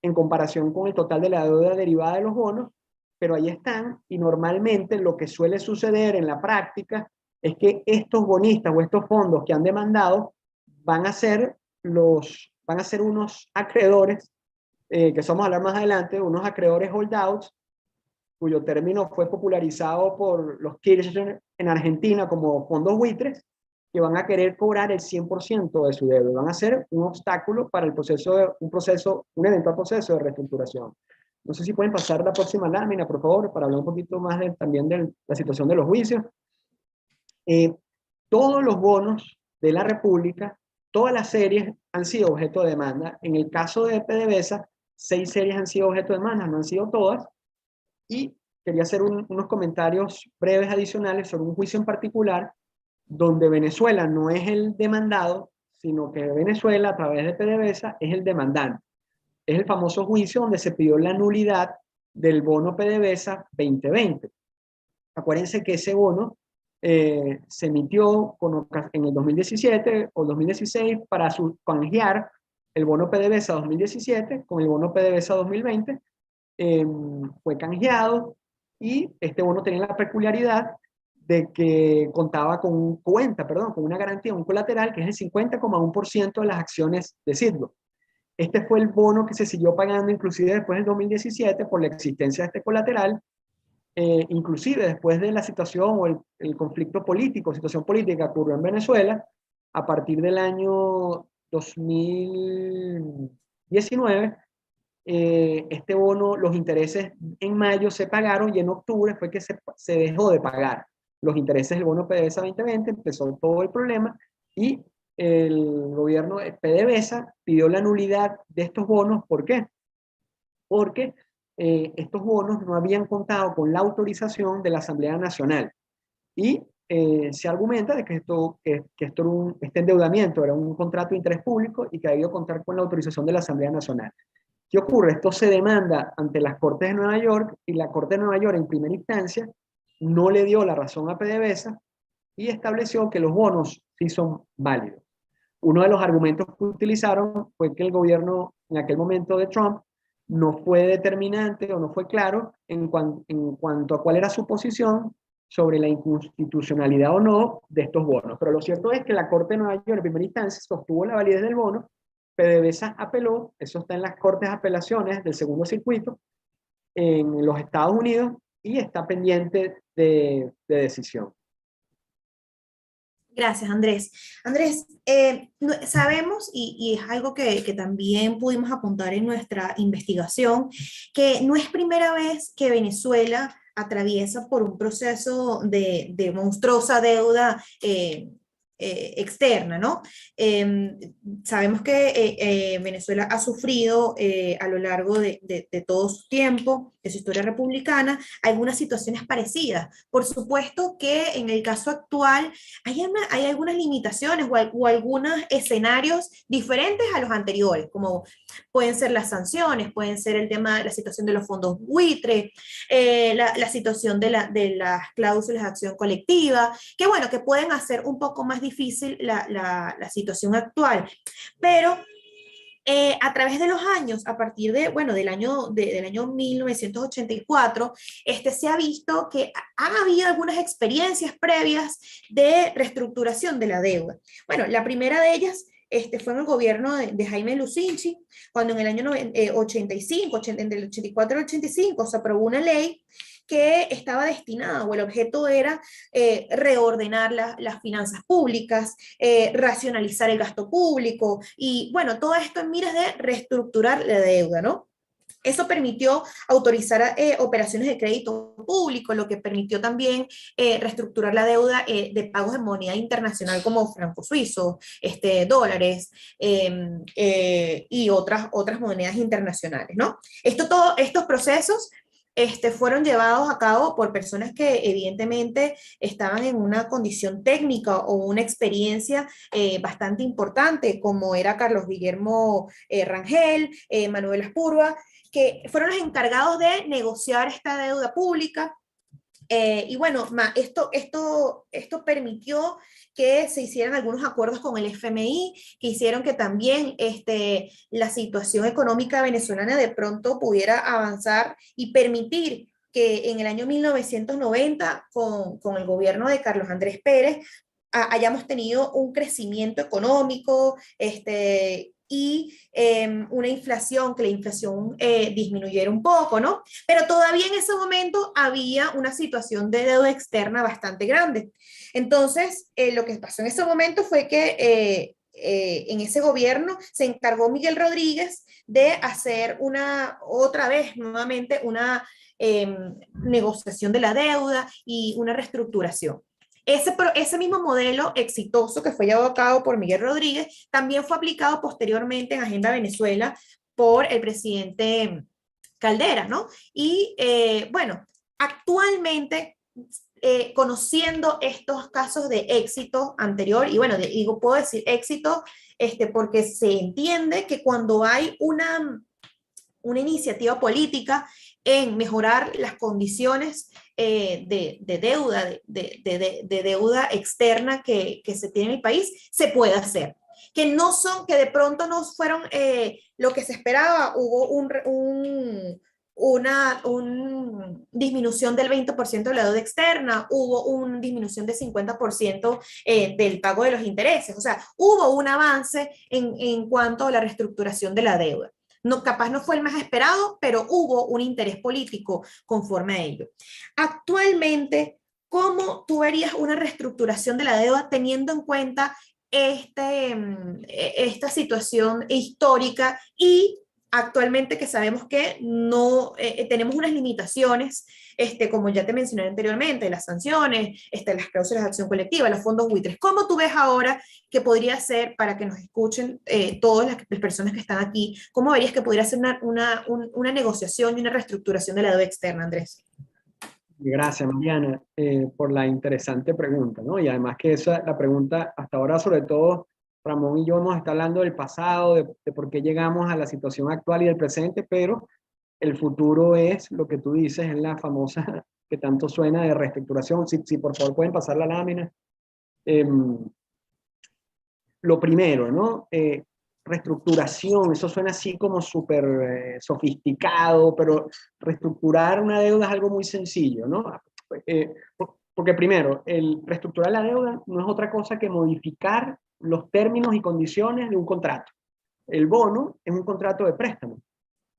en comparación con el total de la deuda derivada de los bonos, pero ahí están, y normalmente lo que suele suceder en la práctica es que estos bonistas o estos fondos que han demandado van a ser unos acreedores, que eso vamos a hablar más adelante, unos acreedores holdouts, cuyo término fue popularizado por los Kirchner en Argentina como fondos buitres, que van a querer cobrar el 100% de su deuda, van a ser un obstáculo para un eventual proceso de reestructuración. No sé si pueden pasar la próxima lámina, por favor, para hablar un poquito más también de la situación de los juicios. Todos los bonos de la República, todas las series han sido objeto de demanda. En el caso de PDVSA, 6 series han sido objeto de demanda, no han sido todas. Y quería hacer unos comentarios breves adicionales sobre un juicio en particular, donde Venezuela no es el demandado, sino que Venezuela, a través de PDVSA, es el demandante. Es el famoso juicio donde se pidió la nulidad del bono PDVSA 2020. Acuérdense que ese bono se emitió en el 2017 o 2016 para canjear el bono PDVSA 2017 con el bono PDVSA 2020. Fue canjeado, y este bono tenía la peculiaridad de que contaba con una garantía, un colateral, que es el 50,1% de las acciones de Citgo. Este fue el bono que se siguió pagando inclusive después del 2017 por la existencia de este colateral, inclusive después de la situación o el conflicto político, situación política que ocurrió en Venezuela, a partir del año 2019, este bono, los intereses en mayo se pagaron, y en octubre fue que se dejó de pagar los intereses del bono PDVSA 2020, empezó todo el problema, y el gobierno de PDVSA pidió la nulidad de estos bonos. ¿Por qué? Porque estos bonos no habían contado con la autorización de la Asamblea Nacional, y se argumenta de que este endeudamiento era un contrato de interés público y que debió contar con la autorización de la Asamblea Nacional. ¿Qué ocurre? Esto se demanda ante las Cortes de Nueva York, y la Corte de Nueva York en primera instancia no le dio la razón a PDVSA y estableció que los bonos sí son válidos. Uno de los argumentos que utilizaron fue que el gobierno en aquel momento de Trump no fue determinante o no fue claro en cuanto a cuál era su posición sobre la inconstitucionalidad o no de estos bonos. Pero lo cierto es que la Corte de Nueva York en primera instancia sostuvo la validez del bono. PDVSA apeló, eso está en las Cortes de Apelaciones del Segundo Circuito en los Estados Unidos, y está pendiente de decisión. Gracias, Andrés. Andrés, sabemos, y es algo que también pudimos apuntar en nuestra investigación, que no es primera vez que Venezuela atraviesa por un proceso de monstruosa deuda externa, ¿no? Sabemos que Venezuela ha sufrido a lo largo de todo su tiempo de su historia republicana, algunas situaciones parecidas. Por supuesto que en el caso actual hay algunas limitaciones o algunos escenarios diferentes a los anteriores, como pueden ser las sanciones, pueden ser el tema de la situación de los fondos buitre, la situación de las cláusulas de acción colectiva, que bueno, que pueden hacer un poco más difícil la situación actual. Pero a través de los años, a partir de, bueno, del año 1984, se ha visto que han habido algunas experiencias previas de reestructuración de la deuda. Bueno, la primera de ellas fue en el gobierno de Jaime Lucinchi, cuando en el año 85, entre el 84 y el 85, se aprobó una ley que estaba destinada, o el objeto era reordenar las finanzas públicas, racionalizar el gasto público, y bueno, todo esto en miras de reestructurar la deuda, ¿no? Eso permitió autorizar operaciones de crédito público, lo que permitió también reestructurar la deuda de pagos en moneda internacional como franco suizo, dólares y otras monedas internacionales, ¿no? Todos estos procesos fueron llevados a cabo por personas que evidentemente estaban en una condición técnica o una experiencia bastante importante, como era Carlos Guillermo Rangel, Manuel Aspurba, que fueron los encargados de negociar esta deuda pública. Y bueno, esto permitió que se hicieran algunos acuerdos con el FMI, que hicieron que también la situación económica venezolana de pronto pudiera avanzar y permitir que en el año 1990, con el gobierno de Carlos Andrés Pérez, hayamos tenido un crecimiento económico, y una inflación, que la inflación disminuyera un poco, ¿no? Pero todavía en ese momento había una situación de deuda externa bastante grande. Entonces, lo que pasó en ese momento fue que en ese gobierno se encargó Miguel Rodríguez de hacer nuevamente una negociación de la deuda y una reestructuración. Ese mismo modelo exitoso que fue llevado a cabo por Miguel Rodríguez también fue aplicado posteriormente en Agenda Venezuela por el presidente Caldera, ¿no? Y bueno, actualmente, conociendo estos casos de éxito anterior, y bueno, puedo decir éxito porque se entiende que cuando hay una iniciativa política en mejorar las condiciones de deuda, de deuda externa que se tiene en el país, se puede hacer. Que de pronto no fueron lo que se esperaba. Hubo una disminución del 20% de la deuda externa, hubo una disminución del 50% del pago de los intereses. O sea, hubo un avance en cuanto a la reestructuración de la deuda. No, capaz no fue el más esperado, pero hubo un interés político conforme a ello. Actualmente, ¿cómo tú verías una reestructuración de la deuda teniendo en cuenta esta situación histórica y actualmente que sabemos que no tenemos unas limitaciones, como ya te mencioné anteriormente, las sanciones, las cláusulas de acción colectiva, los fondos buitres? ¿Cómo tú ves ahora que podría ser, para que nos escuchen todas las personas que están aquí, cómo verías que podría ser una negociación y una reestructuración de la deuda externa, Andrés? Gracias, Mariana, por la interesante pregunta, ¿no? Y además que la pregunta, hasta ahora sobre todo, Ramón y yo hemos estado hablando del pasado, de por qué llegamos a la situación actual y del presente, pero el futuro es lo que tú dices, es la famosa que tanto suena de reestructuración. Si por favor pueden pasar la lámina. Lo primero, ¿no? Reestructuración, eso suena así como súper sofisticado, pero reestructurar una deuda es algo muy sencillo, ¿no? Porque primero, el reestructurar la deuda no es otra cosa que modificar los términos y condiciones de un contrato. El bono es un contrato de préstamo.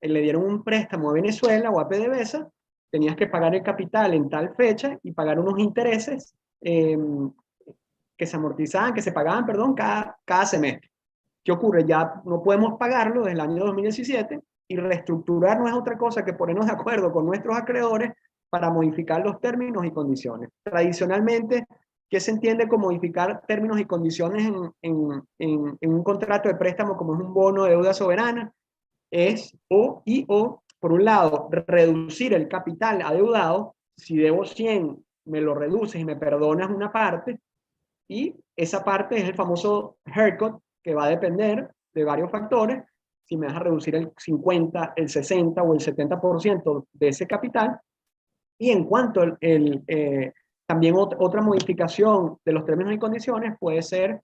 Le dieron un préstamo a Venezuela o a PDVSA, tenías que pagar el capital en tal fecha y pagar unos intereses que se pagaban, perdón, cada semestre. ¿Qué ocurre? Ya no podemos pagarlo desde el año 2017 y reestructurar no es otra cosa que ponernos de acuerdo con nuestros acreedores para modificar los términos y condiciones. Tradicionalmente, ¿qué se entiende con modificar términos y condiciones en un contrato de préstamo como es un bono de deuda soberana? Es o por un lado, reducir el capital adeudado. Si debo 100, me lo reduces y me perdonas una parte, y esa parte es el famoso haircut, que va a depender de varios factores. Si me vas a reducir el 50, el 60 o el 70% de ese capital. Y en cuanto también otra modificación de los términos y condiciones puede ser,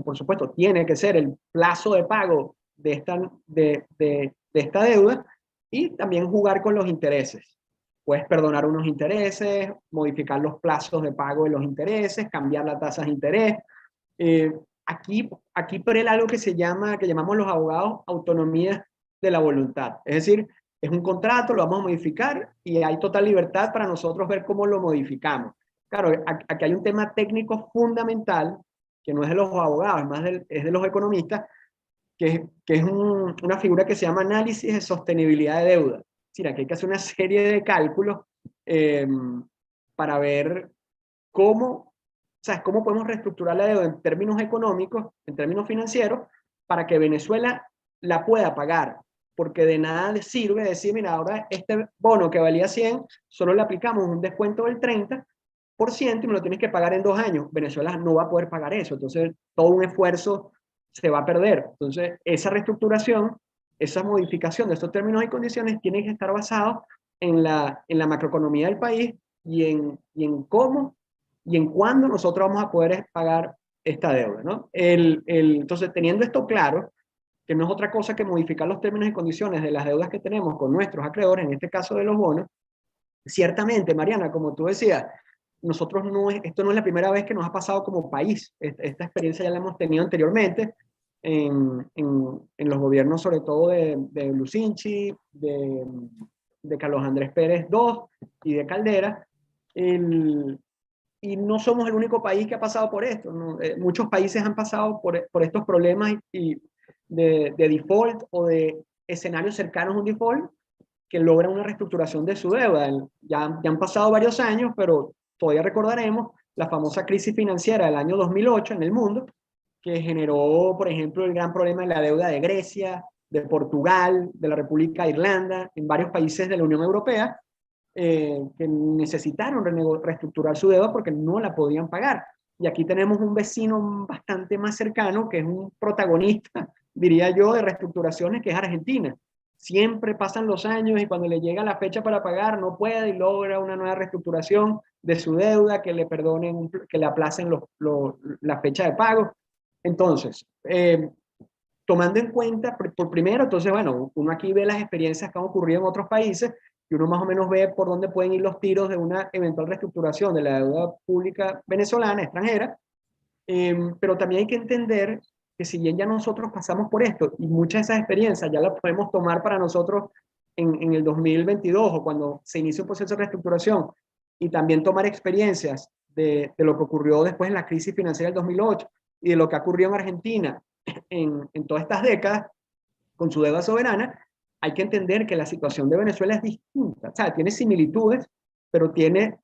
por supuesto, tiene que ser el plazo de pago de esta deuda, y también jugar con los intereses. Puedes perdonar unos intereses, modificar los plazos de pago de los intereses, cambiar las tasas de interés. Aquí prela algo que llamamos los abogados autonomía de la voluntad. Es decir, es un contrato, lo vamos a modificar y hay total libertad para nosotros ver cómo lo modificamos. Claro, aquí hay un tema técnico fundamental que no es de los abogados, es de los economistas, que es una figura que se llama análisis de sostenibilidad de deuda. Es decir, aquí hay que hacer una serie de cálculos para ver cómo podemos reestructurar la deuda en términos económicos, en términos financieros, para que Venezuela la pueda pagar. Porque de nada le sirve decir, mira, ahora este bono que valía 100, solo le aplicamos un descuento del 30% y me lo tienes que pagar en 2 años. Venezuela no va a poder pagar eso. Entonces, todo un esfuerzo se va a perder. Entonces, esa reestructuración, esa modificación de estos términos y condiciones tiene que estar basado en la macroeconomía del país y en cómo y en cuándo nosotros vamos a poder pagar esta deuda, ¿no? Entonces, teniendo esto claro, que no es otra cosa que modificar los términos y condiciones de las deudas que tenemos con nuestros acreedores, en este caso de los bonos, ciertamente, Mariana, como tú decías, esto no es la primera vez que nos ha pasado como país. Esta experiencia ya la hemos tenido anteriormente en los gobiernos, sobre todo de Lucinchi, de Carlos Andrés Pérez II y de Caldera. Y no somos el único país que ha pasado por esto, ¿no? Muchos países han pasado por estos problemas de default o de escenarios cercanos a un default que logran una reestructuración de su deuda. Ya han pasado varios años, pero todavía recordaremos la famosa crisis financiera del año 2008 en el mundo, que generó, por ejemplo, el gran problema de la deuda de Grecia, de Portugal, de la República de Irlanda, en varios países de la Unión Europea, que necesitaron reestructurar su deuda porque no la podían pagar. Y aquí tenemos un vecino bastante más cercano, que es un protagonista, diría yo, de reestructuraciones, que es Argentina. Siempre pasan los años y cuando le llega la fecha para pagar no puede y logra una nueva reestructuración de su deuda, que le perdonen, que le aplacen la fecha de pago. Entonces, tomando en cuenta, por primero, entonces, bueno, uno aquí ve las experiencias que han ocurrido en otros países y uno más o menos ve por dónde pueden ir los tiros de una eventual reestructuración de la deuda pública venezolana, extranjera, pero también hay que entender que si bien ya nosotros pasamos por esto y muchas de esas experiencias ya las podemos tomar para nosotros en el 2022 o cuando se inicia un proceso de reestructuración, y también tomar experiencias de lo que ocurrió después en la crisis financiera del 2008 y de lo que ha ocurrido en Argentina en todas estas décadas con su deuda soberana, hay que entender que la situación de Venezuela es distinta. O sea, tiene similitudes, pero tiene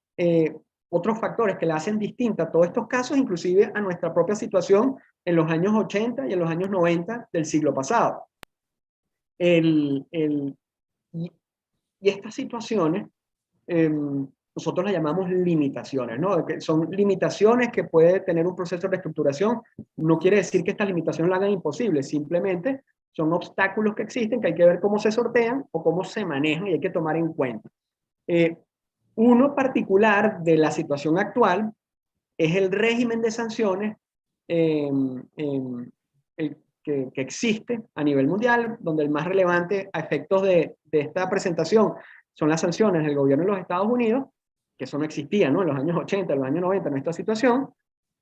otros factores que la hacen distinta a todos estos casos, inclusive a nuestra propia situación en los años 80 y en los años 90 del siglo pasado. Y estas situaciones nosotros las llamamos limitaciones, ¿no? Que son limitaciones que puede tener un proceso de reestructuración. No quiere decir que estas limitaciones lo hagan imposible, simplemente son obstáculos que existen, que hay que ver cómo se sortean o cómo se manejan y hay que tomar en cuenta. Uno particular de la situación actual es el régimen de sanciones que existe a nivel mundial, donde el más relevante a efectos de esta presentación son las sanciones del gobierno de los Estados Unidos, que eso no existía, ¿no? En los años 80, en los años 90, en esta situación,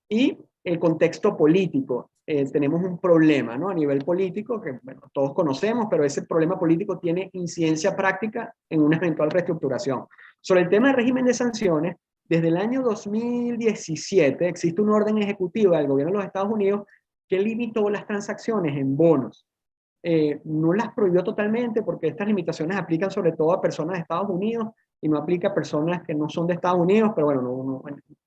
y el contexto político. Tenemos un problema, ¿no? A nivel político, que bueno, todos conocemos, pero ese problema político tiene incidencia práctica en una eventual reestructuración. Sobre el tema del régimen de sanciones, desde el año 2017 existe una orden ejecutiva del gobierno de los Estados Unidos que limitó las transacciones en bonos. No las prohibió totalmente porque estas limitaciones aplican sobre todo a personas de Estados Unidos y no aplica a personas que no son de Estados Unidos, pero bueno,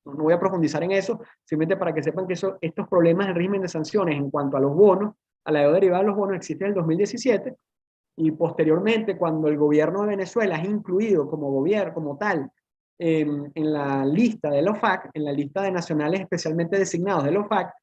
no voy a profundizar en eso, simplemente para que sepan que estos problemas del régimen de sanciones en cuanto a los bonos, a la deuda derivada de los bonos, existen en el 2017, Y posteriormente, cuando el gobierno de Venezuela es incluido como gobierno, como tal, en la lista de la OFAC, en la lista de nacionales especialmente designados de la OFAC,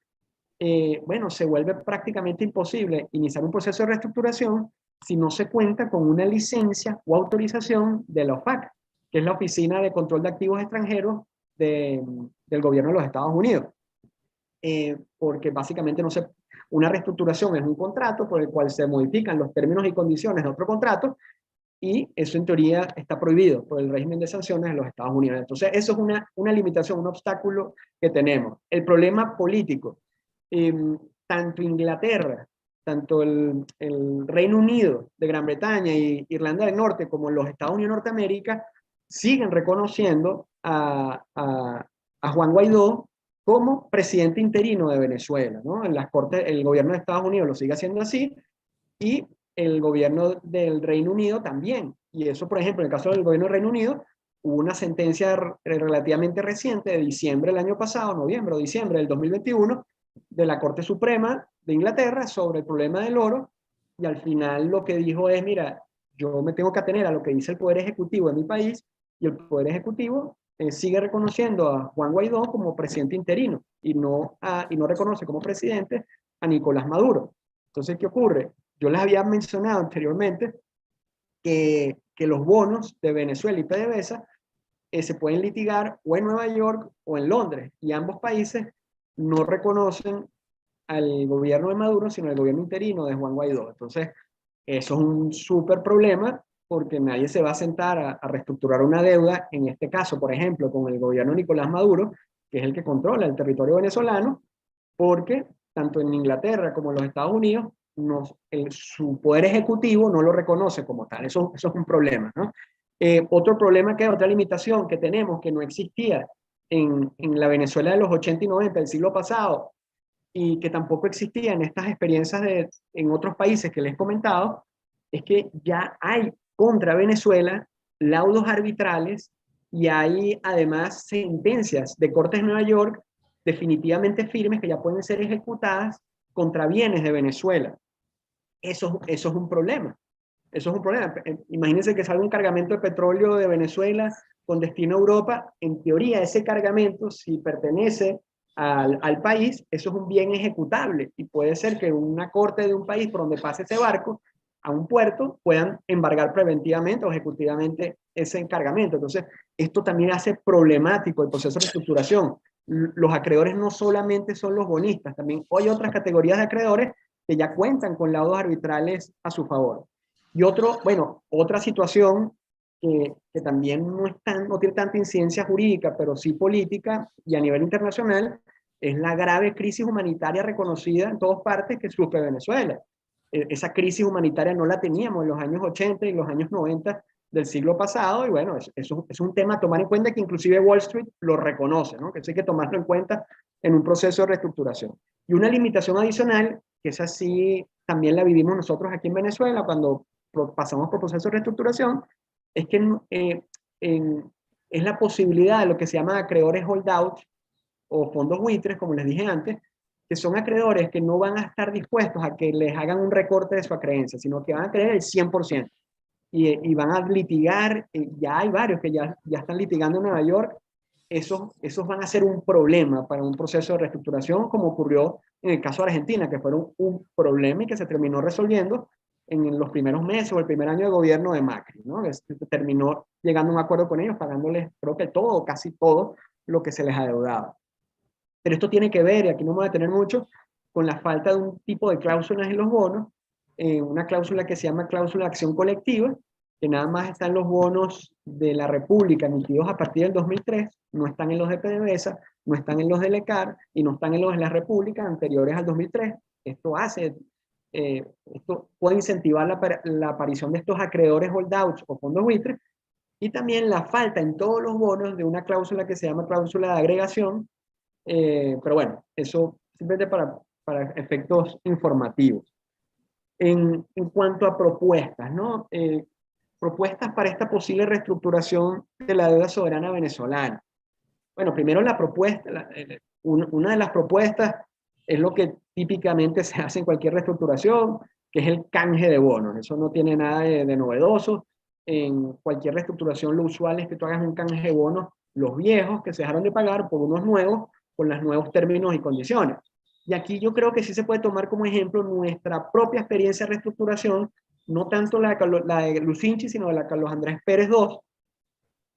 bueno, se vuelve prácticamente imposible iniciar un proceso de reestructuración si no se cuenta con una licencia o autorización de la OFAC, que es la Oficina de Control de Activos Extranjeros del gobierno de los Estados Unidos. Porque básicamente una reestructuración es un contrato por el cual se modifican los términos y condiciones de otro contrato, y eso en teoría está prohibido por el régimen de sanciones de los Estados Unidos. Entonces eso es una limitación, un obstáculo que tenemos. El problema político, tanto Inglaterra, tanto el Reino Unido de Gran Bretaña y Irlanda del Norte como los Estados Unidos de Norteamérica siguen reconociendo a Juan Guaidó como presidente interino de Venezuela, ¿no? En las cortes, el gobierno de Estados Unidos lo sigue haciendo así, y el gobierno del Reino Unido también. Y eso, por ejemplo, en el caso del gobierno del Reino Unido, hubo una sentencia relativamente reciente de diciembre del año pasado, noviembre o diciembre del 2021, de la Corte Suprema de Inglaterra sobre el problema del oro, y al final lo que dijo es, mira, yo me tengo que atener a lo que dice el Poder Ejecutivo de mi país, y el Poder Ejecutivo sigue reconociendo a Juan Guaidó como presidente interino y no reconoce como presidente a Nicolás Maduro. Entonces, ¿qué ocurre? Yo les había mencionado anteriormente que los bonos de Venezuela y PDVSA se pueden litigar o en Nueva York o en Londres, y ambos países no reconocen al gobierno de Maduro, sino al gobierno interino de Juan Guaidó. Entonces, eso es un súper problema, porque nadie se va a sentar a reestructurar una deuda, en este caso, por ejemplo, con el gobierno de Nicolás Maduro, que es el que controla el territorio venezolano, porque tanto en Inglaterra como en los Estados Unidos, su poder ejecutivo no lo reconoce como tal. Eso es un problema, ¿no? Otro problema, otra limitación que tenemos, que no existía en la Venezuela de los 80 y 90 del siglo pasado, y que tampoco existía en estas experiencias en otros países que les he comentado, es que ya hay contra Venezuela laudos arbitrales, y hay además sentencias de cortes de Nueva York definitivamente firmes que ya pueden ser ejecutadas contra bienes de Venezuela. Eso es un problema. Eso es un problema. Imagínense que salga un cargamento de petróleo de Venezuela con destino a Europa. En teoría, ese cargamento, si pertenece al país, eso es un bien ejecutable, y puede ser que una corte de un país por donde pase ese barco a un puerto puedan embargar preventivamente o ejecutivamente ese cargamento. Entonces, esto también hace problemático el proceso de reestructuración. Los acreedores no solamente son los bonistas, también hay otras categorías de acreedores que ya cuentan con laudos arbitrales a su favor. Y otra situación que también no tiene tanta incidencia jurídica, pero sí política y a nivel internacional, es la grave crisis humanitaria reconocida en todas partes que sufre Venezuela. Esa crisis humanitaria no la teníamos en los años 80 y los años 90 del siglo pasado, y bueno, eso es un tema a tomar en cuenta, que inclusive Wall Street lo reconoce, ¿no? Que eso hay que tomarlo en cuenta en un proceso de reestructuración. Y una limitación adicional, que esa sí también la vivimos nosotros aquí en Venezuela cuando pasamos por proceso de reestructuración, es que es la posibilidad de lo que se llama acreedores holdout o fondos buitres, como les dije antes, que son acreedores que no van a estar dispuestos a que les hagan un recorte de su acreencia, sino que van a creer el 100%. Y van a litigar, ya hay varios que ya están litigando en Nueva York. Esos van a ser un problema para un proceso de reestructuración, como ocurrió en el caso de Argentina, que fueron un problema y que se terminó resolviendo en los primeros meses o el primer año de gobierno de Macri, ¿no? Se terminó llegando a un acuerdo con ellos, pagándoles, creo que todo, casi todo lo que se les adeudaba. Pero esto tiene que ver, y aquí no me voy a detener mucho, con la falta de un tipo de cláusulas en los bonos, una cláusula que se llama cláusula de acción colectiva, que nada más están en los bonos de la República emitidos a partir del 2003, no están en los de PDVSA, no están en los de LECAR y no están en los de la República anteriores al 2003. Esto puede incentivar la aparición de estos acreedores holdouts o fondos buitres, y también la falta en todos los bonos de una cláusula que se llama cláusula de agregación, pero bueno, eso simplemente para efectos informativos. En cuanto a propuestas, ¿no? Propuestas para esta posible reestructuración de la deuda soberana venezolana. Bueno, primero la propuesta, una de las propuestas es lo que típicamente se hace en cualquier reestructuración, que es el canje de bonos. Eso no tiene nada de novedoso. En cualquier reestructuración lo usual es que tú hagas un canje de bonos, los viejos que se dejaron de pagar por unos nuevos, con los nuevos términos y condiciones. Y aquí yo creo que sí se puede tomar como ejemplo nuestra propia experiencia de reestructuración, no tanto la de Lucinchi, sino la de Carlos Andrés Pérez II,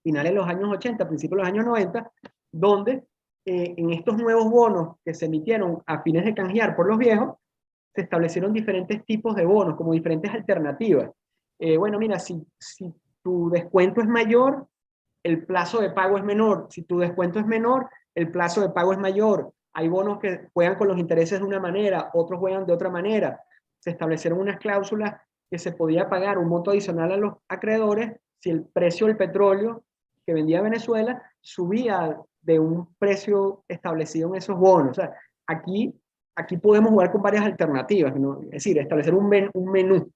finales de los años 80, principios de los años 90, donde en estos nuevos bonos que se emitieron a fines de canjear por los viejos, se establecieron diferentes tipos de bonos, como diferentes alternativas. Bueno, mira, si tu descuento es mayor, el plazo de pago es menor. Si tu descuento es menor, el plazo de pago es mayor. Hay bonos que juegan con los intereses de una manera, otros juegan de otra manera. Se establecieron unas cláusulas que se podía pagar un monto adicional a los acreedores si el precio del petróleo que vendía Venezuela subía de un precio establecido en esos bonos. O sea, aquí podemos jugar con varias alternativas, ¿no? Es decir, establecer un menú.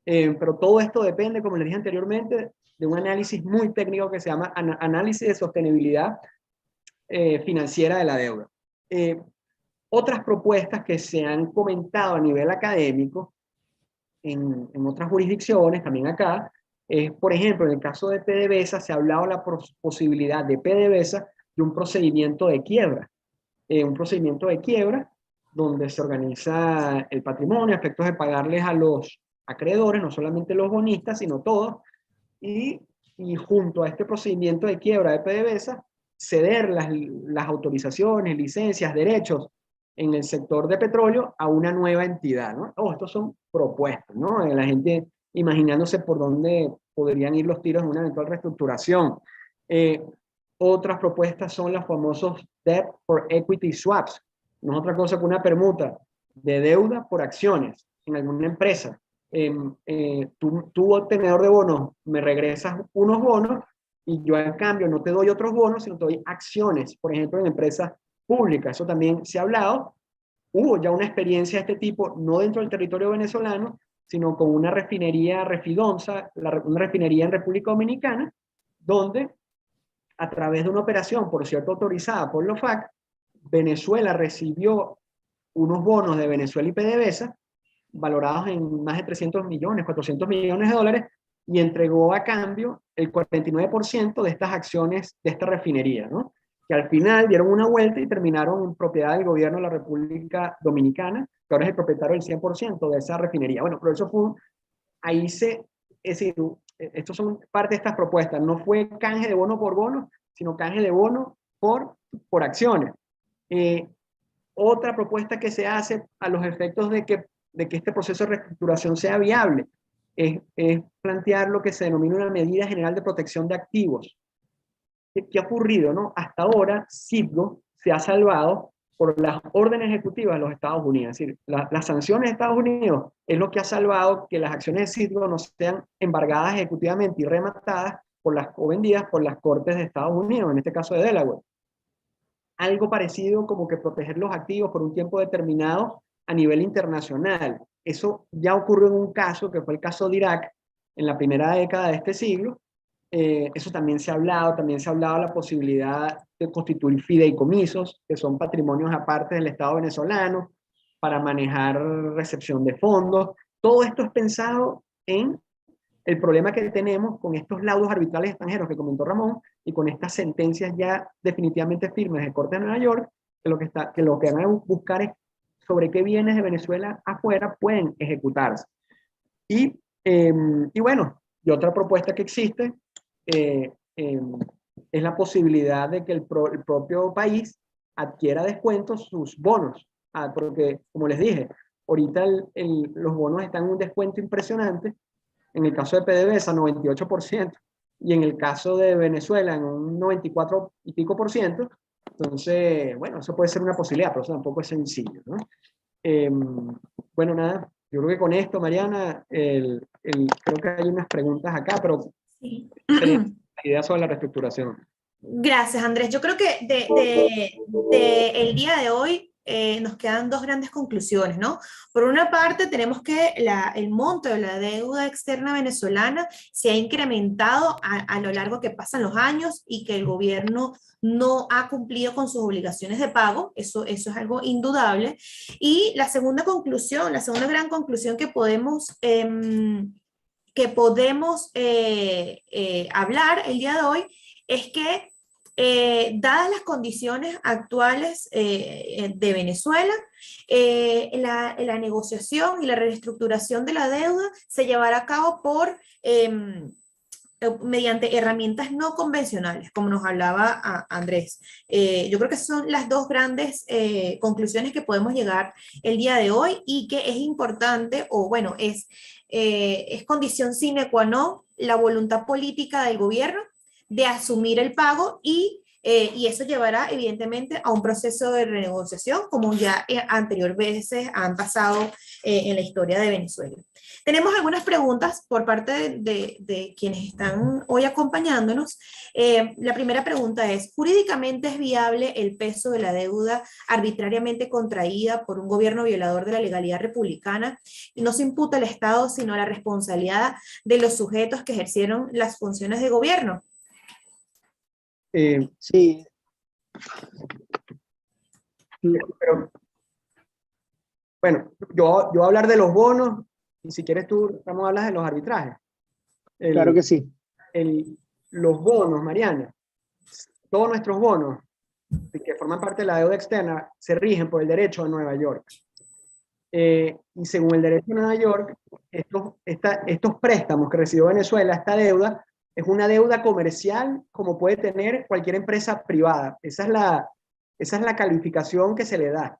Pero todo esto depende, como les dije anteriormente, de un análisis muy técnico que se llama análisis de sostenibilidad financiera de la deuda. Otras propuestas que se han comentado a nivel académico en otras jurisdicciones, también acá, por ejemplo, en el caso de PDVSA se ha hablado de la posibilidad de PDVSA de un procedimiento de quiebra. Un procedimiento de quiebra donde se organiza el patrimonio a efectos de pagarles a los acreedores, no solamente los bonistas, sino todos, y junto a este procedimiento de quiebra de PDVSA, ceder las autorizaciones, licencias, derechos en el sector de petróleo a una nueva entidad, ¿no? Estos son propuestas, ¿no? La gente imaginándose por dónde podrían ir los tiros en una eventual reestructuración. Otras propuestas son los famosos Debt for Equity Swaps, no es otra cosa que una permuta de deuda por acciones en alguna empresa. Tú tenedor de bonos, me regresas unos bonos y yo en cambio no te doy otros bonos, sino te doy acciones, por ejemplo, en empresas públicas. Eso también se ha hablado. Hubo ya una experiencia de este tipo, no dentro del territorio venezolano, sino con una refinería Refidonza, una refinería en República Dominicana, donde a través de una operación, por cierto, autorizada por la OFAC, Venezuela recibió unos bonos de Venezuela y PDVSA valorados en más de 300 millones, 400 millones de dólares, y entregó a cambio el 49% de estas acciones de esta refinería, ¿no? Que al final dieron una vuelta y terminaron en propiedad del gobierno de la República Dominicana, que ahora es el propietario del 100% de esa refinería. Bueno, pero eso fue, es decir, estos son parte de estas propuestas, no fue canje de bono por bono, sino canje de bono por acciones. Otra propuesta que se hace a los efectos de que este proceso de reestructuración sea viable es plantear lo que se denomina una medida general de protección de activos. ¿Qué ha ocurrido, no? Hasta ahora, Citgo se ha salvado por las órdenes ejecutivas de los Estados Unidos. Es decir, las sanciones de Estados Unidos es lo que ha salvado que las acciones de Citgo no sean embargadas ejecutivamente y rematadas o vendidas por las cortes de Estados Unidos, en este caso de Delaware. Algo parecido como que proteger los activos por un tiempo determinado a nivel internacional. Eso ya ocurrió en un caso, que fue el caso de Irak, en la primera década de este siglo. Eso también se ha hablado de la posibilidad de constituir fideicomisos, que son patrimonios aparte del Estado venezolano, para manejar recepción de fondos. Todo esto es pensado en el problema que tenemos con estos laudos arbitrales extranjeros que comentó Ramón y con estas sentencias ya definitivamente firmes de Corte de Nueva York, que lo que van a buscar es sobre qué bienes de Venezuela afuera pueden ejecutarse. Y bueno, y otra propuesta que existe es la posibilidad de que el propio país adquiera descuentos sus bonos, porque como les dije, ahorita los bonos están en un descuento impresionante. En el caso de PDVSA, 98%, y en el caso de Venezuela, en un 94 y pico por ciento. Entonces, bueno, eso puede ser una posibilidad, pero eso tampoco es sencillo, ¿no? Bueno, nada, yo creo que con esto, Mariana, creo que hay unas preguntas acá, pero sí. La idea sobre la reestructuración. Gracias, Andrés. Yo creo que el día de hoy nos quedan dos grandes conclusiones, ¿no? Por una parte, tenemos que el monto de la deuda externa venezolana se ha incrementado a lo largo que pasan los años y que el gobierno no ha cumplido con sus obligaciones de pago, eso es algo indudable. Y la segunda conclusión, la segunda gran conclusión que podemos hablar el día de hoy es que dadas las condiciones actuales de Venezuela, la negociación y la reestructuración de la deuda se llevará a cabo mediante herramientas no convencionales, como nos hablaba Andrés. Yo creo que son las dos grandes conclusiones que podemos llegar el día de hoy y que es importante, o bueno, es condición sine qua non la voluntad política del gobierno de asumir el pago y eso llevará evidentemente a un proceso de renegociación como ya anteriores veces han pasado en la historia de Venezuela. Tenemos algunas preguntas por parte de quienes están hoy acompañándonos. La primera pregunta es, ¿jurídicamente es viable el peso de la deuda arbitrariamente contraída por un gobierno violador de la legalidad republicana? Y no se imputa al Estado, sino a la responsabilidad de los sujetos que ejercieron las funciones de gobierno. Sí. Pero, bueno, yo voy a hablar de los bonos y si quieres tú, vamos a hablar de los arbitrajes. Claro que sí. Los bonos, Mariana, todos nuestros bonos que forman parte de la deuda externa se rigen por el derecho de Nueva York. Y según el derecho de Nueva York, estos préstamos que recibió Venezuela, esta deuda, es una deuda comercial como puede tener cualquier empresa privada. Esa es la calificación que se le da.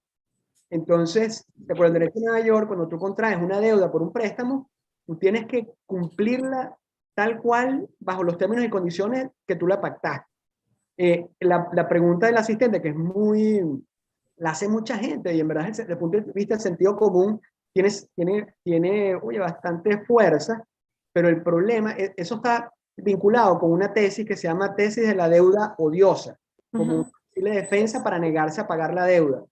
Entonces, por el derecho de Nueva York, cuando tú contraes una deuda por un préstamo, tú tienes que cumplirla tal cual bajo los términos y condiciones que tú la pactaste. La pregunta del asistente, que es la hace mucha gente y en verdad desde el punto de vista del sentido común tiene bastante fuerza, pero el problema, eso está vinculado con una tesis que se llama tesis de la deuda odiosa, como una posible defensa para negarse a pagar la deuda.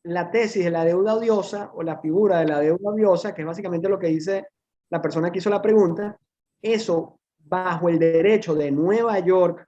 La tesis de la deuda odiosa o la figura de la deuda odiosa, que es básicamente lo que dice la persona que hizo la pregunta, eso bajo el derecho de Nueva York,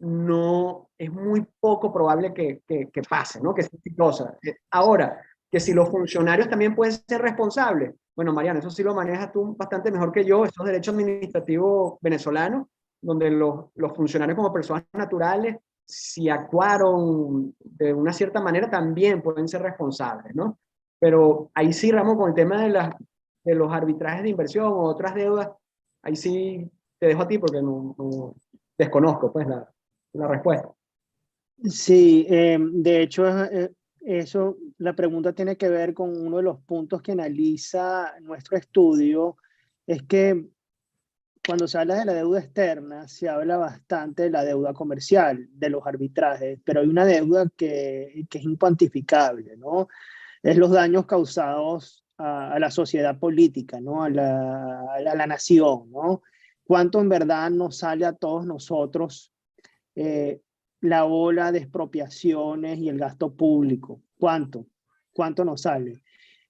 no es muy poco probable que pase, ¿no? Que sea exitosa. Ahora, que si los funcionarios también pueden ser responsables, bueno, Mariana, eso sí lo manejas tú bastante mejor que yo, esos derechos administrativos venezolanos, donde los funcionarios como personas naturales, si actuaron de una cierta manera, también pueden ser responsables, ¿no? Pero ahí sí, Ramón, con el tema de los arbitrajes de inversión o otras deudas, ahí sí te dejo a ti porque no desconozco pues la respuesta. Sí, de hecho, la pregunta tiene que ver con uno de los puntos que analiza nuestro estudio, es que cuando se habla de la deuda externa, se habla bastante de la deuda comercial, de los arbitrajes, pero hay una deuda que es incuantificable, ¿no? Es los daños causados a la sociedad política, ¿no? A la nación, ¿no? ¿Cuánto en verdad nos sale a todos nosotros la ola de expropiaciones y el gasto público? ¿Cuánto nos sale?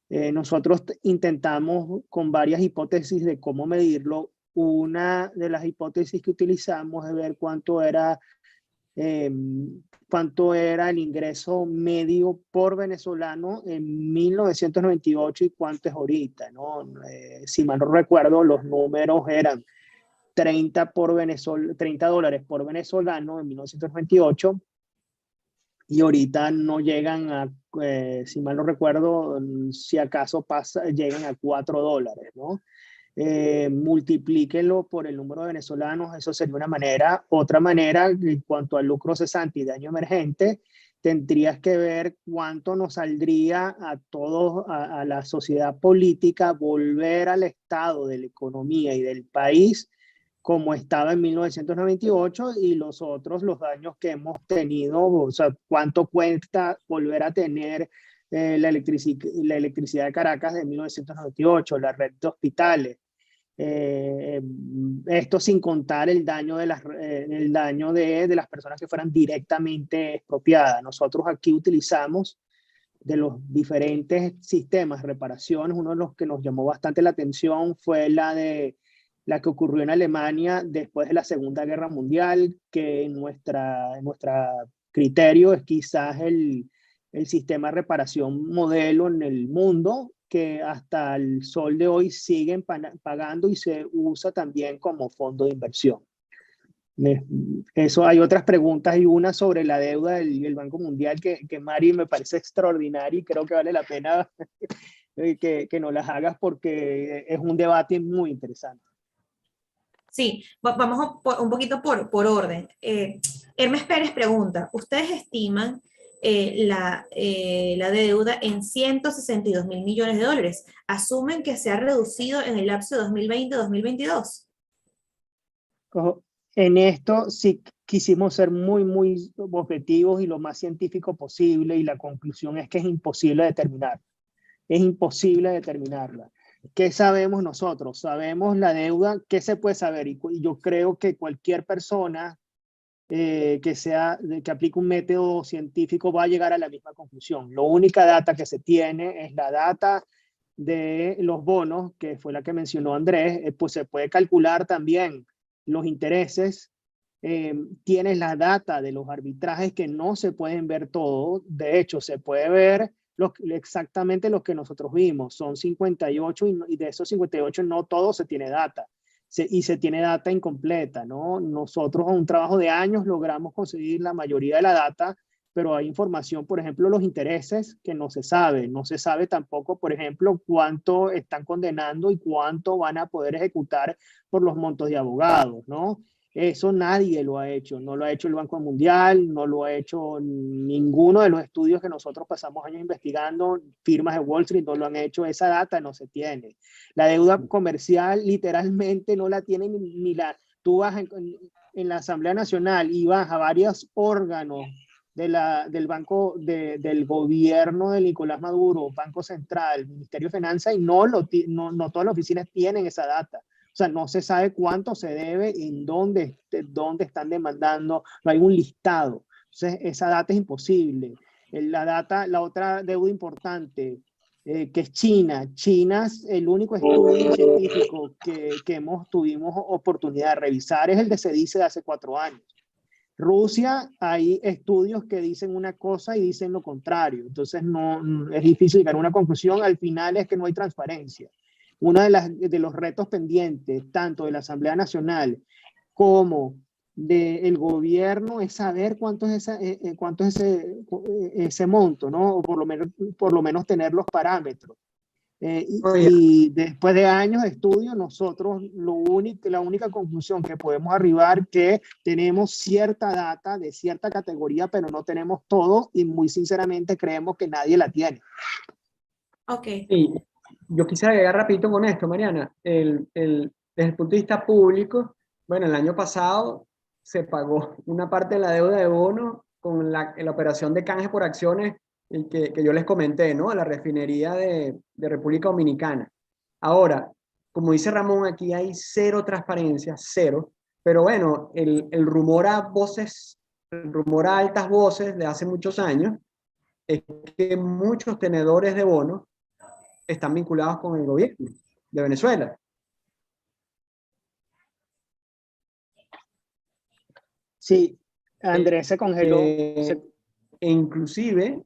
Nosotros intentamos con varias hipótesis de cómo medirlo. Una de las hipótesis que utilizamos es ver cuánto era el ingreso medio por venezolano en 1998 y cuánto es ahorita, ¿no? Si mal no recuerdo, los números eran $30 por venezolano en 1998 y ahorita no llegan a, si mal no recuerdo, si acaso llegan a $4, ¿no? Multiplíquenlo por el número de venezolanos, eso sería una manera. Otra manera, en cuanto al lucro cesante y daño emergente, tendrías que ver cuánto nos saldría a todos, a la sociedad política, volver al estado de la economía y del país como estaba en 1998 y los daños que hemos tenido, o sea, cuánto cuesta volver a tener la electricidad de Caracas de 1998, la red de hospitales. Esto sin contar el daño de las personas que fueran directamente expropiadas. Nosotros aquí utilizamos de los diferentes sistemas de reparaciones, uno de los que nos llamó bastante la atención fue la que ocurrió en Alemania después de la Segunda Guerra Mundial, que en nuestra criterio es quizás el sistema de reparación modelo en el mundo, que hasta el sol de hoy siguen pagando y se usa también como fondo de inversión. Eso, hay otras preguntas y una sobre la deuda del Banco Mundial que Mari me parece extraordinaria y creo que vale la pena que nos las hagas porque es un debate muy interesante. Sí, vamos un poquito por orden. Hermes Pérez pregunta, ¿ustedes estiman la deuda en 162 mil millones de dólares? ¿Asumen que se ha reducido en el lapso de 2020-2022? En esto sí quisimos ser muy objetivos y lo más científico posible, y la conclusión es que es imposible determinar. Es imposible determinarla. ¿Qué sabemos nosotros? Sabemos la deuda. ¿Qué se puede saber? Y yo creo que cualquier persona que aplique un método científico va a llegar a la misma conclusión. La única data que se tiene es la data de los bonos, que fue la que mencionó Andrés. Pues se puede calcular también los intereses. Tienes la data de los arbitrajes que no se pueden ver todos. De hecho, se puede ver exactamente los que nosotros vimos. Son 58 y de esos 58 no todo se tiene data. Y se tiene data incompleta, ¿no? Nosotros en un trabajo de años logramos conseguir la mayoría de la data, pero hay información, por ejemplo, los intereses que no se sabe. No se sabe tampoco, por ejemplo, cuánto están condenando y cuánto van a poder ejecutar por los montos de abogados, ¿no? Eso nadie lo ha hecho. No lo ha hecho el Banco Mundial, no lo ha hecho ninguno de los estudios que nosotros pasamos años investigando, firmas de Wall Street no lo han hecho. Esa data no se tiene. La deuda comercial literalmente no la tiene ni la... Tú vas en la Asamblea Nacional y vas a varios órganos del banco, del gobierno de Nicolás Maduro, Banco Central, Ministerio de Finanzas, y no todas las oficinas tienen esa data. O sea, no se sabe cuánto se debe, en dónde están demandando, no hay un listado. Entonces, esa data es imposible. La otra deuda importante, que es China. China es el único estudio científico que tuvimos oportunidad de revisar, es el de CEDICE de hace 4 años. Rusia, hay estudios que dicen una cosa y dicen lo contrario. Entonces, es difícil llegar a una conclusión. Al final es que no hay transparencia. Uno de los retos pendientes, tanto de la Asamblea Nacional como del gobierno, es saber cuánto es ese monto, ¿no? O por lo menos tener los parámetros. Y después de años de estudio, nosotros la única conclusión que podemos arribar que tenemos cierta data de cierta categoría, pero no tenemos todo, y muy sinceramente creemos que nadie la tiene. Ok. Sí, yo quisiera agregar rapidito con esto, Mariana. Desde el punto de vista público, bueno, el año pasado se pagó una parte de la deuda de bono con la operación de canje por acciones que yo les comenté, ¿no? La refinería de República Dominicana. Ahora, como dice Ramón, aquí hay cero transparencia, cero, pero bueno, el rumor a altas voces de hace muchos años es que muchos tenedores de bonos están vinculados con el gobierno de Venezuela. Sí, Andrés se congeló. E inclusive,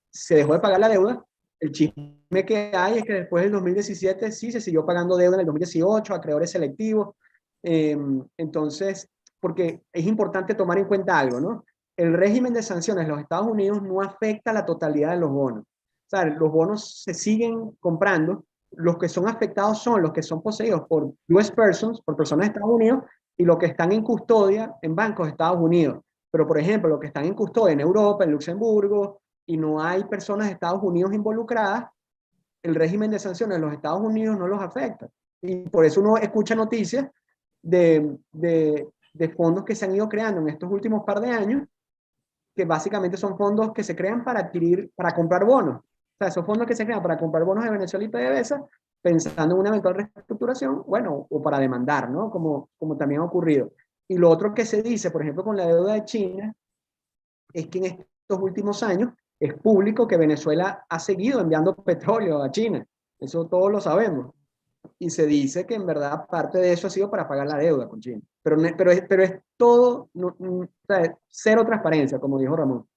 se dejó de pagar la deuda. El chisme que hay es que después del 2017 sí se siguió pagando deuda en el 2018, acreedores selectivos. Entonces, porque es importante tomar en cuenta algo, ¿no? El régimen de sanciones de los Estados Unidos no afecta a la totalidad de los bonos. O sea, los bonos se siguen comprando. Los que son afectados son los que son poseídos por US persons, por personas de Estados Unidos, y los que están en custodia en bancos de Estados Unidos. Pero, por ejemplo, los que están en custodia en Europa, en Luxemburgo, y no hay personas de Estados Unidos involucradas, el régimen de sanciones de los Estados Unidos no los afecta. Y por eso uno escucha noticias de fondos que se han ido creando en estos últimos par de años, que básicamente son fondos que se crean para comprar bonos. O sea, esos fondos que se crean para comprar bonos de Venezuela y PDVSA pensando en una eventual reestructuración, bueno, o para demandar, ¿no? Como también ha ocurrido. Y lo otro que se dice, por ejemplo, con la deuda de China, es que en estos últimos años es público que Venezuela ha seguido enviando petróleo a China. Eso todos lo sabemos. Y se dice que en verdad parte de eso ha sido para pagar la deuda con China. Pero es todo, o sea, cero transparencia, como dijo Ramón.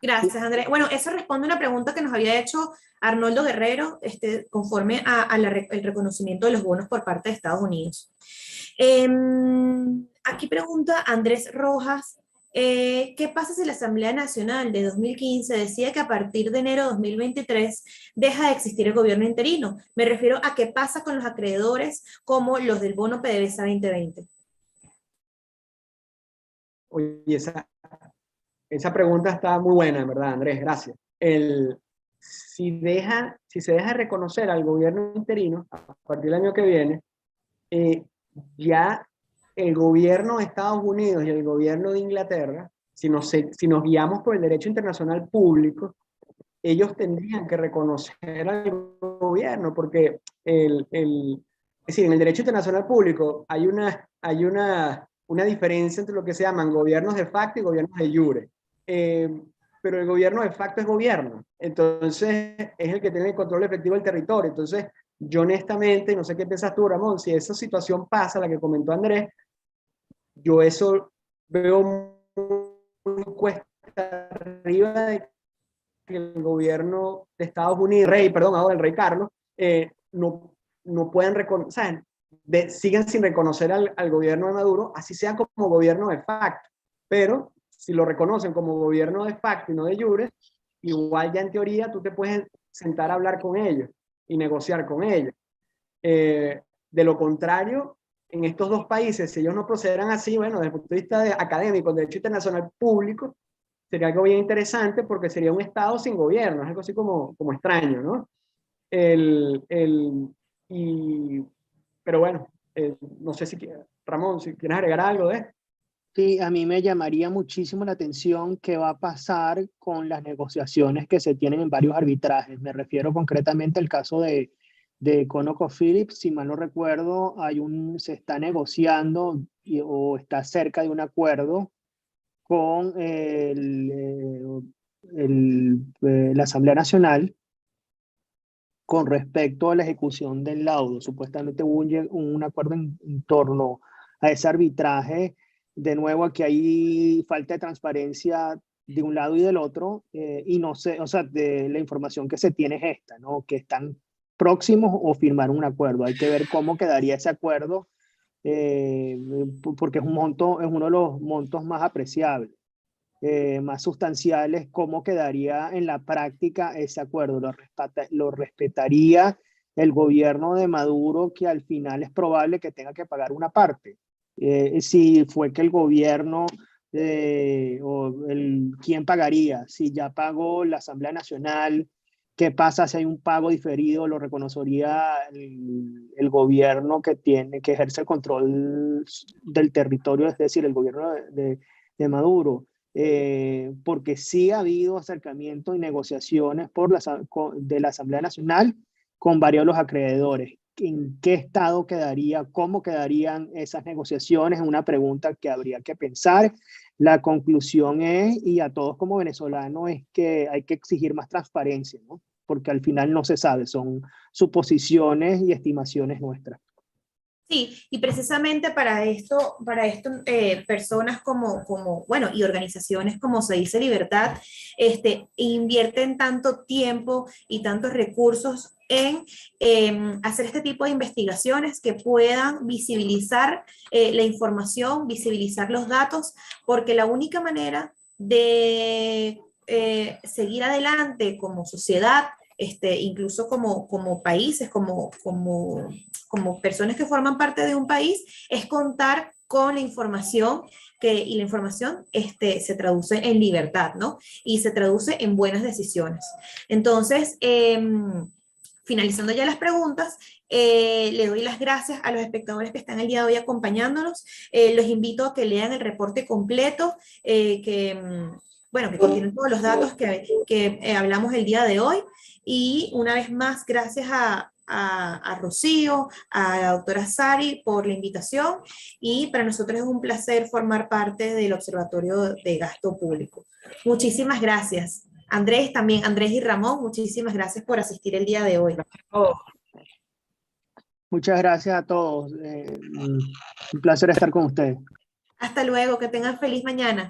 Gracias, Andrés. Bueno, eso responde a una pregunta que nos había hecho Arnoldo Guerrero, conforme el reconocimiento de los bonos por parte de Estados Unidos. Aquí pregunta Andrés Rojas, ¿qué pasa si la Asamblea Nacional de 2015 decide que a partir de enero de 2023 deja de existir el gobierno interino? Me refiero a qué pasa con los acreedores como los del bono PDVSA 2020. Oye, esa pregunta está muy buena, en verdad, Andrés, gracias. Si se deja reconocer al gobierno interino a partir del año que viene, ya el gobierno de Estados Unidos y el gobierno de Inglaterra, si nos guiamos por el derecho internacional público, ellos tendrían que reconocer al gobierno, porque es decir, en el derecho internacional público hay una diferencia entre lo que se llaman gobiernos de facto y gobiernos de jure. Pero el gobierno de facto es gobierno, entonces es el que tiene el control efectivo del territorio. Entonces, yo honestamente, no sé qué piensas tú, Ramón, si esa situación pasa, la que comentó Andrés, yo eso veo muy cuesta arriba de que el gobierno de Estados Unidos, ahora el rey Carlos, no pueden reconocer, siguen sin reconocer al gobierno de Maduro, así sea como gobierno de facto. Pero si lo reconocen como gobierno de facto y no de jure, igual ya en teoría tú te puedes sentar a hablar con ellos y negociar con ellos. De lo contrario, en estos dos países, si ellos no procederán así, bueno, desde el punto de vista académico, del derecho internacional público, sería algo bien interesante porque sería un Estado sin gobierno, es algo así como extraño, ¿no? Pero bueno, no sé si Ramón, si quieres agregar algo de esto. Sí, a mí me llamaría muchísimo la atención qué va a pasar con las negociaciones que se tienen en varios arbitrajes. Me refiero concretamente al caso de ConocoPhillips. Si mal no recuerdo, se está negociando o está cerca de un acuerdo con la Asamblea Nacional con respecto a la ejecución del laudo. Supuestamente hubo un acuerdo en torno a ese arbitraje. De nuevo, aquí hay falta de transparencia de un lado y del otro, y no sé, o sea, de la información que se tiene es esta, ¿no? Que están próximos o firmar un acuerdo. Hay que ver cómo quedaría ese acuerdo, porque es uno de los montos más apreciables, más sustanciales. ¿Cómo quedaría en la práctica ese acuerdo? ¿Lo respetaría el gobierno de Maduro, que al final es probable que tenga que pagar una parte? Si fue que el gobierno, ¿quién pagaría? Si ya pagó la Asamblea Nacional, ¿qué pasa si hay un pago diferido? ¿Lo reconocería el gobierno que ejerce el control del territorio, es decir, el gobierno de Maduro? Porque sí ha habido acercamiento y negociaciones de la Asamblea Nacional con varios de los acreedores. ¿En qué estado quedaría? ¿Cómo quedarían esas negociaciones? Es una pregunta que habría que pensar. La conclusión es, y a todos como venezolanos, es que hay que exigir más transparencia, ¿no? Porque al final no se sabe, son suposiciones y estimaciones nuestras. Sí, y precisamente para esto personas bueno, y organizaciones como Se Dice Libertad, invierten tanto tiempo y tantos recursos en hacer este tipo de investigaciones que puedan visibilizar la información, visibilizar los datos, porque la única manera de seguir adelante como sociedad, incluso como países, como personas que forman parte de un país, es contar con la información y la información se traduce en libertad, ¿no? Y se traduce en buenas decisiones. Entonces, finalizando ya las preguntas, le doy las gracias a los espectadores que están el día de hoy acompañándonos. Los invito a que lean el reporte completo, que contiene todos los datos que hablamos el día de hoy. Y una vez más, gracias a a Rocío, a la doctora Sari por la invitación, y para nosotros es un placer formar parte del Observatorio de Gasto Público. Muchísimas gracias. Andrés también, Andrés y Ramón, muchísimas gracias por asistir el día de hoy. Muchas gracias a todos. Un placer estar con ustedes. Hasta luego, que tengan feliz mañana.